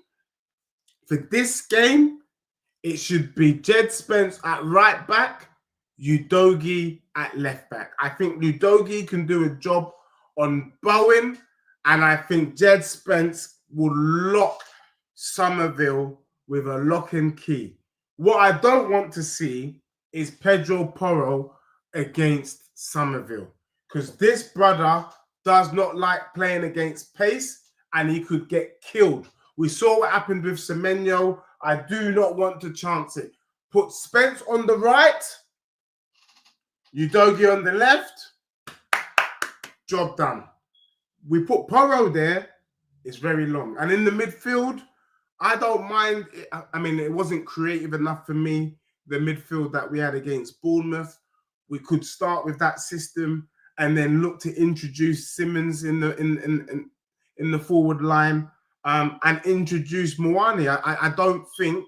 for this game, it should be Jed Spence at right back, Udogie at left back. I think Udogie can do a job on Bowen, and I think Jed Spence will lock Somerville with a lock and key. What I don't want to see is Pedro Porro against Somerville, because this brother does not like playing against pace, and he could get killed. We saw what happened with Semenyo. I do not want to chance it. Put Spence on the right, Udogie on the left, job done. We put Porro there, it's very long. And in the midfield, I don't mind. I mean, it wasn't creative enough for me, the midfield that we had against Bournemouth. We could start with that system and then look to introduce Simmons in the forward line and introduce Muani. I don't think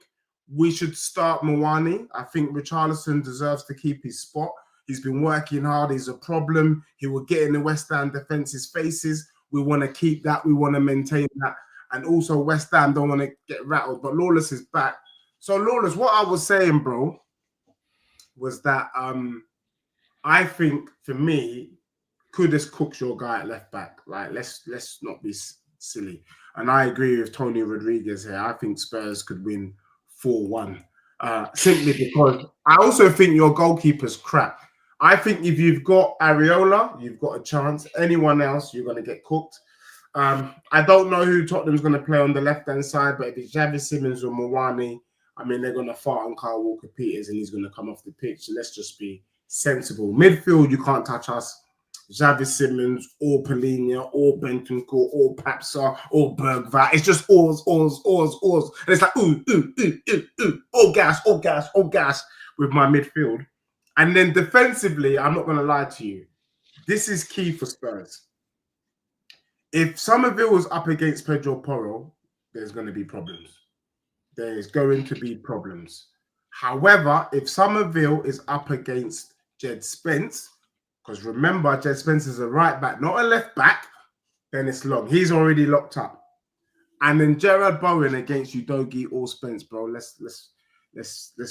we should start Muani. I think Richarlison deserves to keep his spot. He's been working hard. He's a problem. He will get in the West Ham defense's faces. We want to keep that. We want to maintain that. And also West Ham don't want to get rattled. But Lawless is back. So Lawless, what I was saying, bro, was that I think for me, Kudus cooks your guy at left back. Like, let's not be silly. And I agree with Tony Rodriguez here. I think Spurs could win 4-1. Simply because I also think your goalkeeper's crap. I think if you've got Areola, you've got a chance. Anyone else, you're going to get cooked. I don't know who Tottenham's going to play on the left-hand side, but if it's Javi Simmons or Muani, I mean, they're going to fart on Kyle Walker-Peters and he's going to come off the pitch. So let's just be sensible. Midfield, you can't touch us. Javi Simmons or Polina or Bentancur or Papsa or Bergvat. It's just oars. And it's like, ooh, all gas with my midfield. And then defensively, I'm not going to lie to you. This is key for Spurs. If Somerville was up against Pedro Porro, there's going to be problems. There's going to be problems. However, if Somerville is up against Jed Spence, because remember, Jed Spence is a right back, not a left back, then it's long. He's already locked up. And then Gerard Bowen against Udogie or Spence, bro. Let's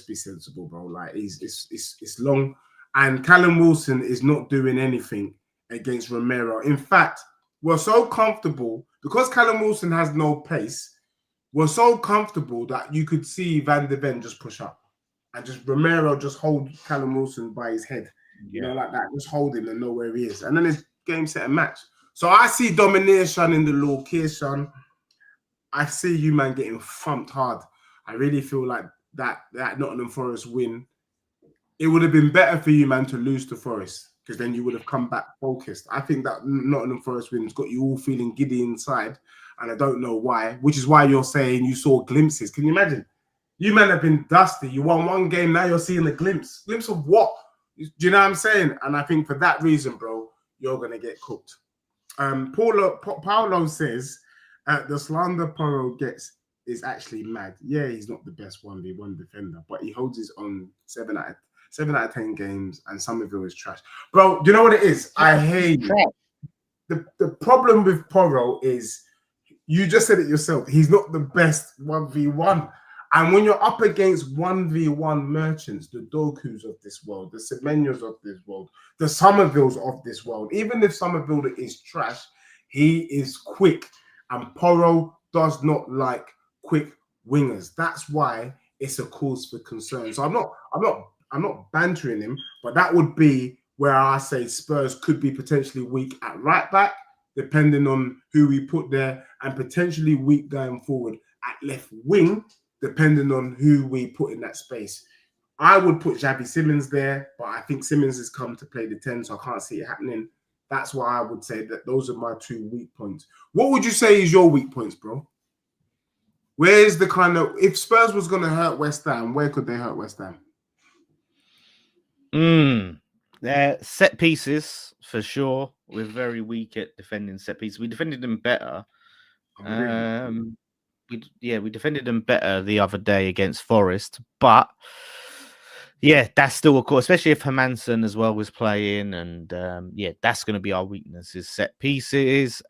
be sensible, bro. Like, it's long. And Callum Wilson is not doing anything against Romero. In fact, we're so comfortable because Callum Wilson has no pace. We're so comfortable that you could see Van de Ven just push up and just Romero just hold Callum Wilson by his head. You know, like that. Just hold him and know where he is. And then it's game, set, and match. So I see domination in the location. I see you, man, getting thumped hard. I really feel like that Nottingham Forest win, it would have been better for you, man, to lose to Forest because then you would have come back focused. I think that Nottingham Forest win's got you all feeling giddy inside, and I don't know why, which is why you're saying you saw glimpses. Can you imagine? You, man, have been dusty. You won one game, now you're seeing a glimpse. Glimpse of what? Do you know what I'm saying? And I think for that reason, bro, you're going to get cooked. Paulo says the slander Porro gets is actually mad. Yeah, he's not the best 1v1 defender, but he holds his own 7 out of 10 games, and Somerville is trash. Bro, do you know what it is? I hate you. The problem with Porro is, you just said it yourself, he's not the best 1v1. And when you're up against 1v1 merchants, the Dokus of this world, the Semenyos of this world, the Somervilles of this world, even if Somerville is trash, he is quick. And Porro does not like quick wingers. That's why it's a cause for concern. So I'm not bantering him, but that would be where I say Spurs could be potentially weak at right back depending on who we put there, and potentially weak going forward at left wing, depending on who we put in that space. I would put Xavi Simons there, but I think Simons has come to play the 10, so I can't see it happening. That's why I would say that those are my 2 weak points. What would you say is your weak points, bro? Where's the kind of, if Spurs was going to hurt West Ham, where could they hurt West Ham? They're set pieces for sure. We're very weak at defending set pieces. We defended them better. We defended them better the other day against Forest, but yeah, that's still a course, especially if Hermansen as well was playing, and that's going to be our weakness is set pieces.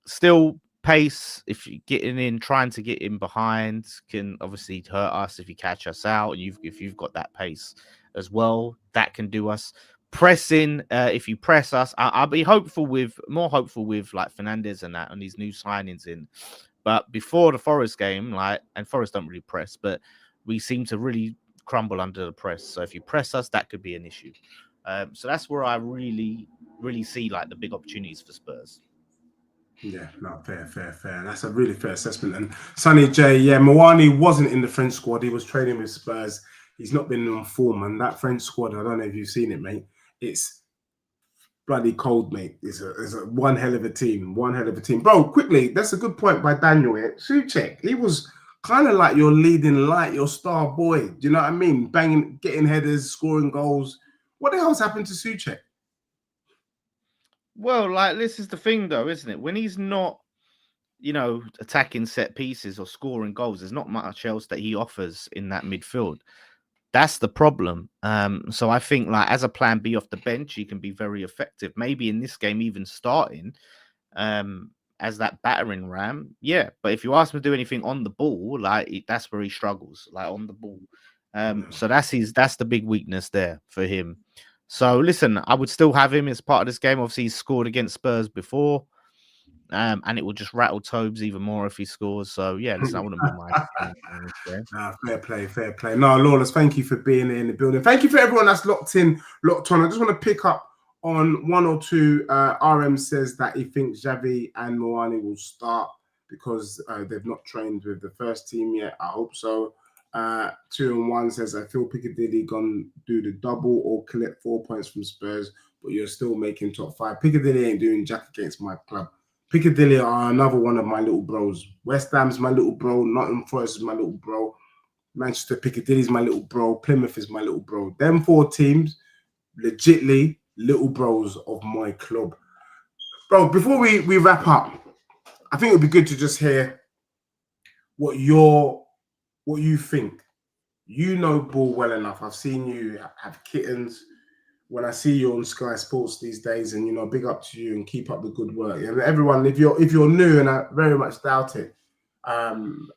Still pace, if you trying to get in behind can obviously hurt us if you catch us out. If you've got that pace as well, that can do us. Pressing, if you press us, I'll be more hopeful with like Fernandes and that and these new signings in. But before the Forest game, and Forest don't really press, but we seem to really crumble under the press. So if you press us, that could be an issue. So that's where I really, really see like the big opportunities for Spurs. Yeah, no, fair. That's a really fair assessment. And Sonny J, Moani wasn't in the French squad. He was training with Spurs. He's not been on form. And that French squad, I don't know if you've seen it, mate. It's bloody cold, mate. It's a one hell of a team. Bro, quickly, that's a good point by Daniel here. Souček, he was kind of like your leading light, your star boy. Do you know what I mean? Banging, getting headers, scoring goals. What the hell's happened to Souček? Well, like this is the thing, though, isn't it? When he's not, attacking set pieces or scoring goals, there's not much else that he offers in that midfield. That's the problem. So I think, like as a plan B off the bench, he can be very effective. Maybe in this game, even starting as that battering ram. Yeah, but if you ask him to do anything on the ball, that's where he struggles, like on the ball. So that's the big weakness there for him. So listen, I would still have him as part of this game. Obviously, he's scored against Spurs before, and it will just rattle Tobes even more if he scores. So yeah, listen, I wouldn't be Fair play. No, Lawless, thank you for being in the building. Thank you for everyone that's locked on. I just want to pick up on one or two. RM says that he thinks Xavi and Moani will start because they've not trained with the first team yet. I hope so. 2 and 1 says, I feel Piccadilly gonna do the double or collect 4 points from Spurs, but you're still making top 5. Piccadilly ain't doing jack against my club. Piccadilly are another one of my little bros. West Ham's my little bro. Nottingham Forest is my little bro. Manchester Piccadilly's my little bro. Plymouth is my little bro. Them 4 teams, legitly little bros of my club. Bro, before we wrap up, I think it would be good to just hear what you think. You know ball well enough. I've seen you have kittens. When I see you on Sky Sports these days, and big up to you and keep up the good work. And everyone, if you're new, and I very much doubt it,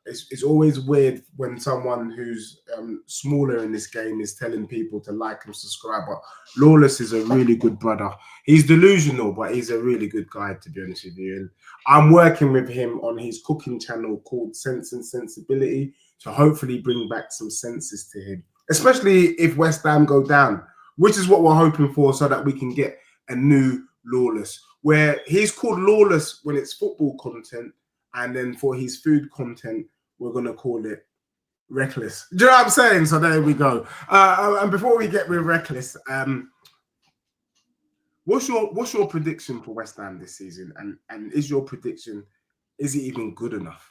it's always weird when someone who's smaller in this game is telling people to like and subscribe. But Lawless is a really good brother. He's delusional, but he's a really good guy, to be honest with you. And I'm working with him on his cooking channel called Sense and Sensibility to hopefully bring back some senses to him, especially if West Ham go down, which is what we're hoping for, so that we can get a new Lawless, where he's called Lawless when it's football content, and then for his food content, we're going to call it Reckless. Do you know what I'm saying? So there we go. And before we get with Reckless, what's your prediction for West Ham this season? And is your prediction, is it even good enough?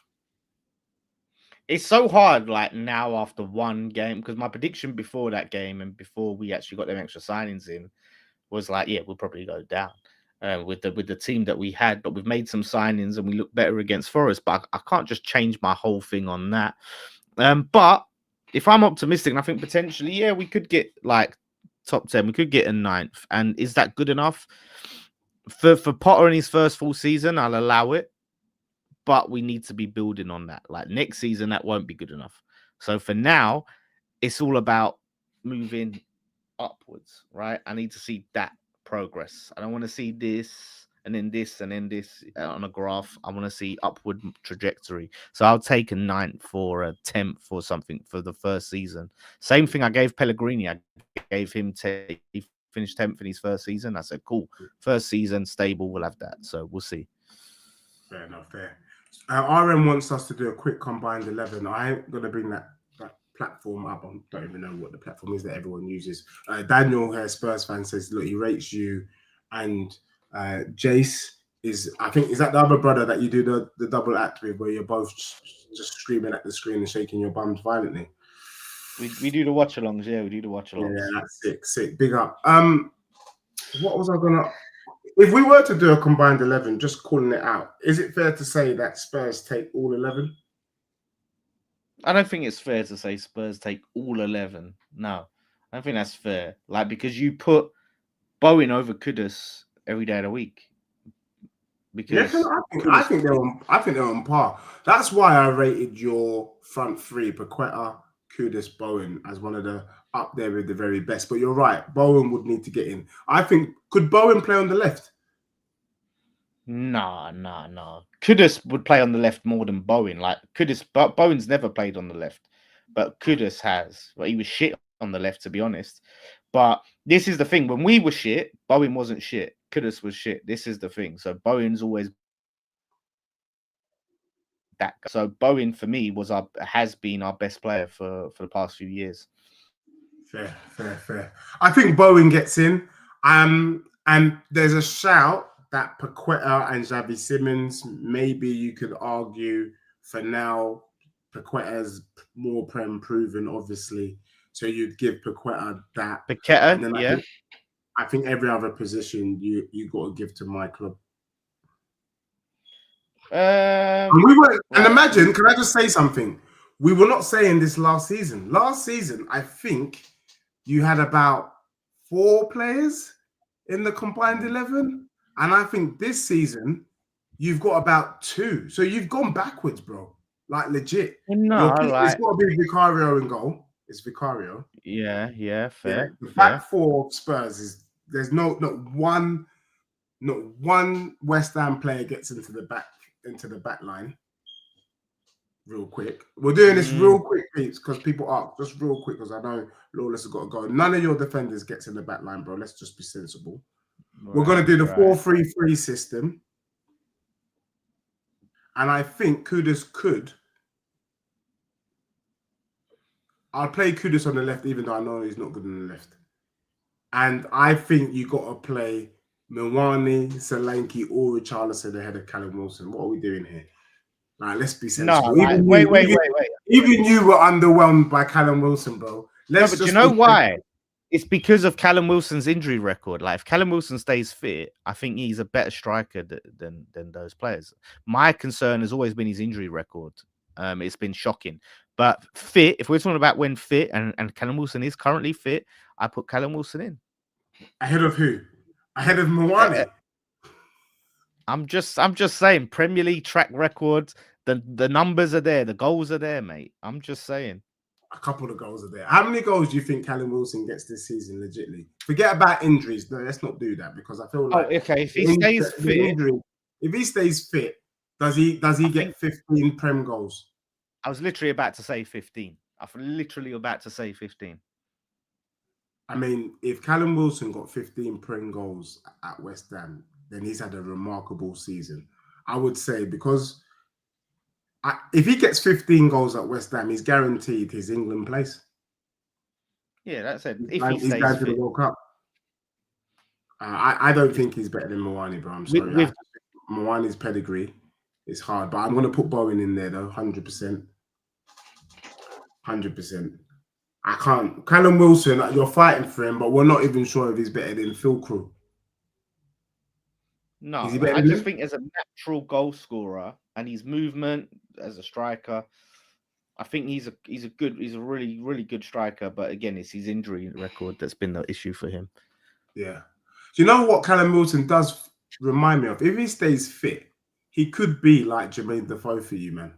It's so hard, like now after one game, because my prediction before that game and before we actually got them extra signings in was like, yeah, we'll probably go down with the team that we had, but we've made some signings and we look better against Forest. But I can't just change my whole thing on that. But if I'm optimistic, and I think potentially, yeah, we could get like top 10, we could get a 9th. And is that good enough for Potter in his first full season? I'll allow it. But we need to be building on that. Like next season, that won't be good enough. So for now, it's all about moving upwards, right? I need to see that progress. I don't want to see this and then this and then this on a graph. I want to see upward trajectory. So I'll take a 9th or a 10th or something for the first season. Same thing I gave Pellegrini. I gave him 10th finished 10th in his first season. I said, cool, first season, stable, we'll have that. So we'll see. Fair enough, fair. RM wants us to do a quick combined 11. I ain't going to bring that platform up. I don't even know what the platform is that everyone uses. Daniel here, Spurs fan, says, look, he rates you and Jace is, I think, is that the other brother that you do the double act with, where you're both just screaming at the screen and shaking your bums violently? We do the watch alongs, yeah. We do the watch alongs. Yeah, that's sick. Big up. What was I gonna? If we were to do a combined 11, just calling it out, is it fair to say that Spurs take all 11? I don't think it's fair to say Spurs take all 11. No, I don't think that's fair. Like, because you put Bowen over Kudus every day of the week. Because I think they're on par. That's why I rated your front three, Paqueta, Kudus, Bowen, as one of the up there with the very best. But you're right, Bowen would need to get in. I think, could Bowen play on the left? No. Kudus would play on the left more than Bowen. Like Kudus, but Bowen's never played on the left, but Kudus has. But he was shit on the left, to be honest. But this is the thing: when we were shit, Bowen wasn't shit. Kudus was shit. This is the thing. So Bowen's always that. So Bowen for me has been our best player for the past few years. Fair. I think Bowen gets in. And there's a shout that Paqueta and Xavi Simons, maybe you could argue for now, Paqueta's more prem proven, obviously. So you'd give Paqueta that. Paqueta, yeah. I think every other position you got to give to my club. And imagine, can I just say something? We were not saying this last season. Last season, I think you had about 4 players in the combined 11. And I think this season, you've got about 2. So you've gone backwards, bro. Like, legit. No, it's got to be Vicario in goal. It's Vicario. Yeah, fair. The back 4 of Spurs there's not one West Ham player gets into the back line. Real quick. We're doing this real quick, peeps, because people ask. Just real quick, because I know Lawless has got to go. None of your defenders gets in the back line, bro. Let's just be sensible. We're going to do the 4-3-3 system. And I think Kudus could. I'll play Kudus on the left, even though I know he's not good on the left. And I think you got to play Milwani, Solanke, or Richarlison ahead of Callum Wilson. What are we doing here? Like, let's be sensible. No, wait. Even you were underwhelmed by Callum Wilson, bro. But you know why? It's because of Callum Wilson's injury record. Like, if Callum Wilson stays fit, I think he's a better striker than those players. My concern has always been his injury record. It's been shocking. But fit, if we're talking about when fit, and Callum Wilson is currently fit, I put Callum Wilson in. Ahead of who? Ahead of Milwani? I'm just saying, Premier League track records, the numbers are there, the goals are there, mate. I'm just saying. A couple of goals are there. How many goals do you think Callum Wilson gets this season, legitly? Forget about injuries. No, let's not do that, because I feel like if he stays fit, if he stays fit, does he get 15 Prem goals? I was literally about to say 15. I mean, if Callum Wilson got 15 Prem goals at West Ham, then he's had a remarkable season. I would say, because if he gets 15 goals at West Ham, he's guaranteed his England place. Yeah, that's it. He's going to the World Cup. I don't think he's better than Milwani, bro. I'm sorry. Milwani's pedigree is hard, but I'm going to put Bowen in there, though, 100%. 100%. I can't. Callum Wilson, you're fighting for him, but we're not even sure if he's better than Phil Crew. No, I just think as a natural goal scorer and his movement as a striker, I think he's a really, really good striker. But again, it's his injury record that's been the issue for him. Yeah. Do you know what Callum Wilson does remind me of? If he stays fit, he could be like Jermaine Defoe for you, man.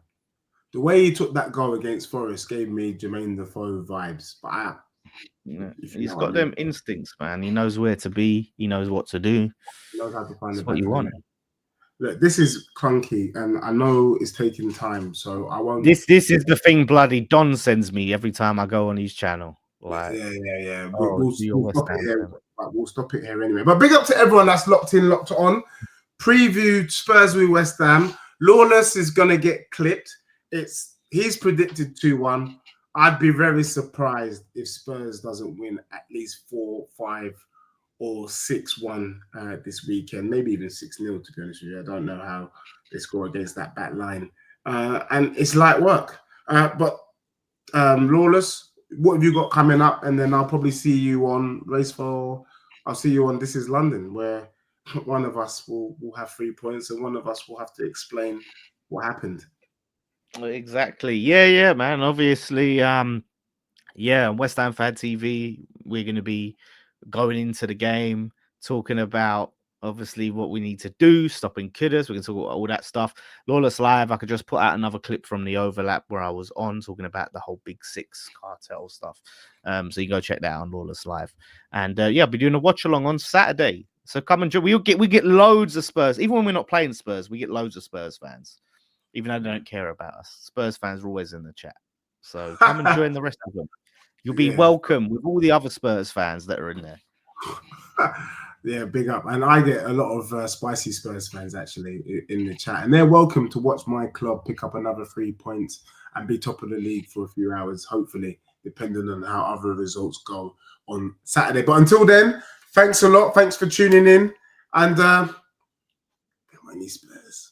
The way he took that goal against Forest gave me Jermaine Defoe vibes. But he's got them instincts, man. He knows where to be. He knows what to do. He knows how to find what you want. Look, this is clunky, and I know it's taking time, so I won't. This is the thing bloody Don sends me every time I go on his channel. Like, yeah. We'll But we'll stop it here anyway. But big up to everyone that's locked in, locked on. Preview Spurs with West Ham. Lawless is gonna get clipped. He's predicted 2-1. I'd be very surprised if Spurs doesn't win at least 4-5 or 6-1 this weekend. Maybe even 6-0, to be honest with you. I don't know how they score against that back line. And it's light work. But Lawless, what have you got coming up? And then I'll probably see you on I'll see you on This Is London, where one of us will have 3 points and one of us will have to explain what happened. Exactly. Yeah, man. Obviously, West Ham Fan TV, we're going to be going into the game, talking about obviously what we need to do, stopping Kudus. We can talk about all that stuff. Lawless Live, I could just put out another clip from the overlap where I was on talking about the whole Big Six cartel stuff. So you can go check that out on Lawless Live. And I'll be doing a watch along on Saturday. So come and join. We get loads of Spurs. Even when we're not playing Spurs, we get loads of Spurs fans. Even though they don't care about us. Spurs fans are always in the chat. So come and join the rest of them. You'll be welcome with all the other Spurs fans that are in there. Yeah, big up. And I get a lot of spicy Spurs fans actually in the chat. And they're welcome to watch my club pick up another 3 points and be top of the league for a few hours, hopefully, depending on how other results go on Saturday. But until then, thanks a lot. Thanks for tuning in. And Spurs.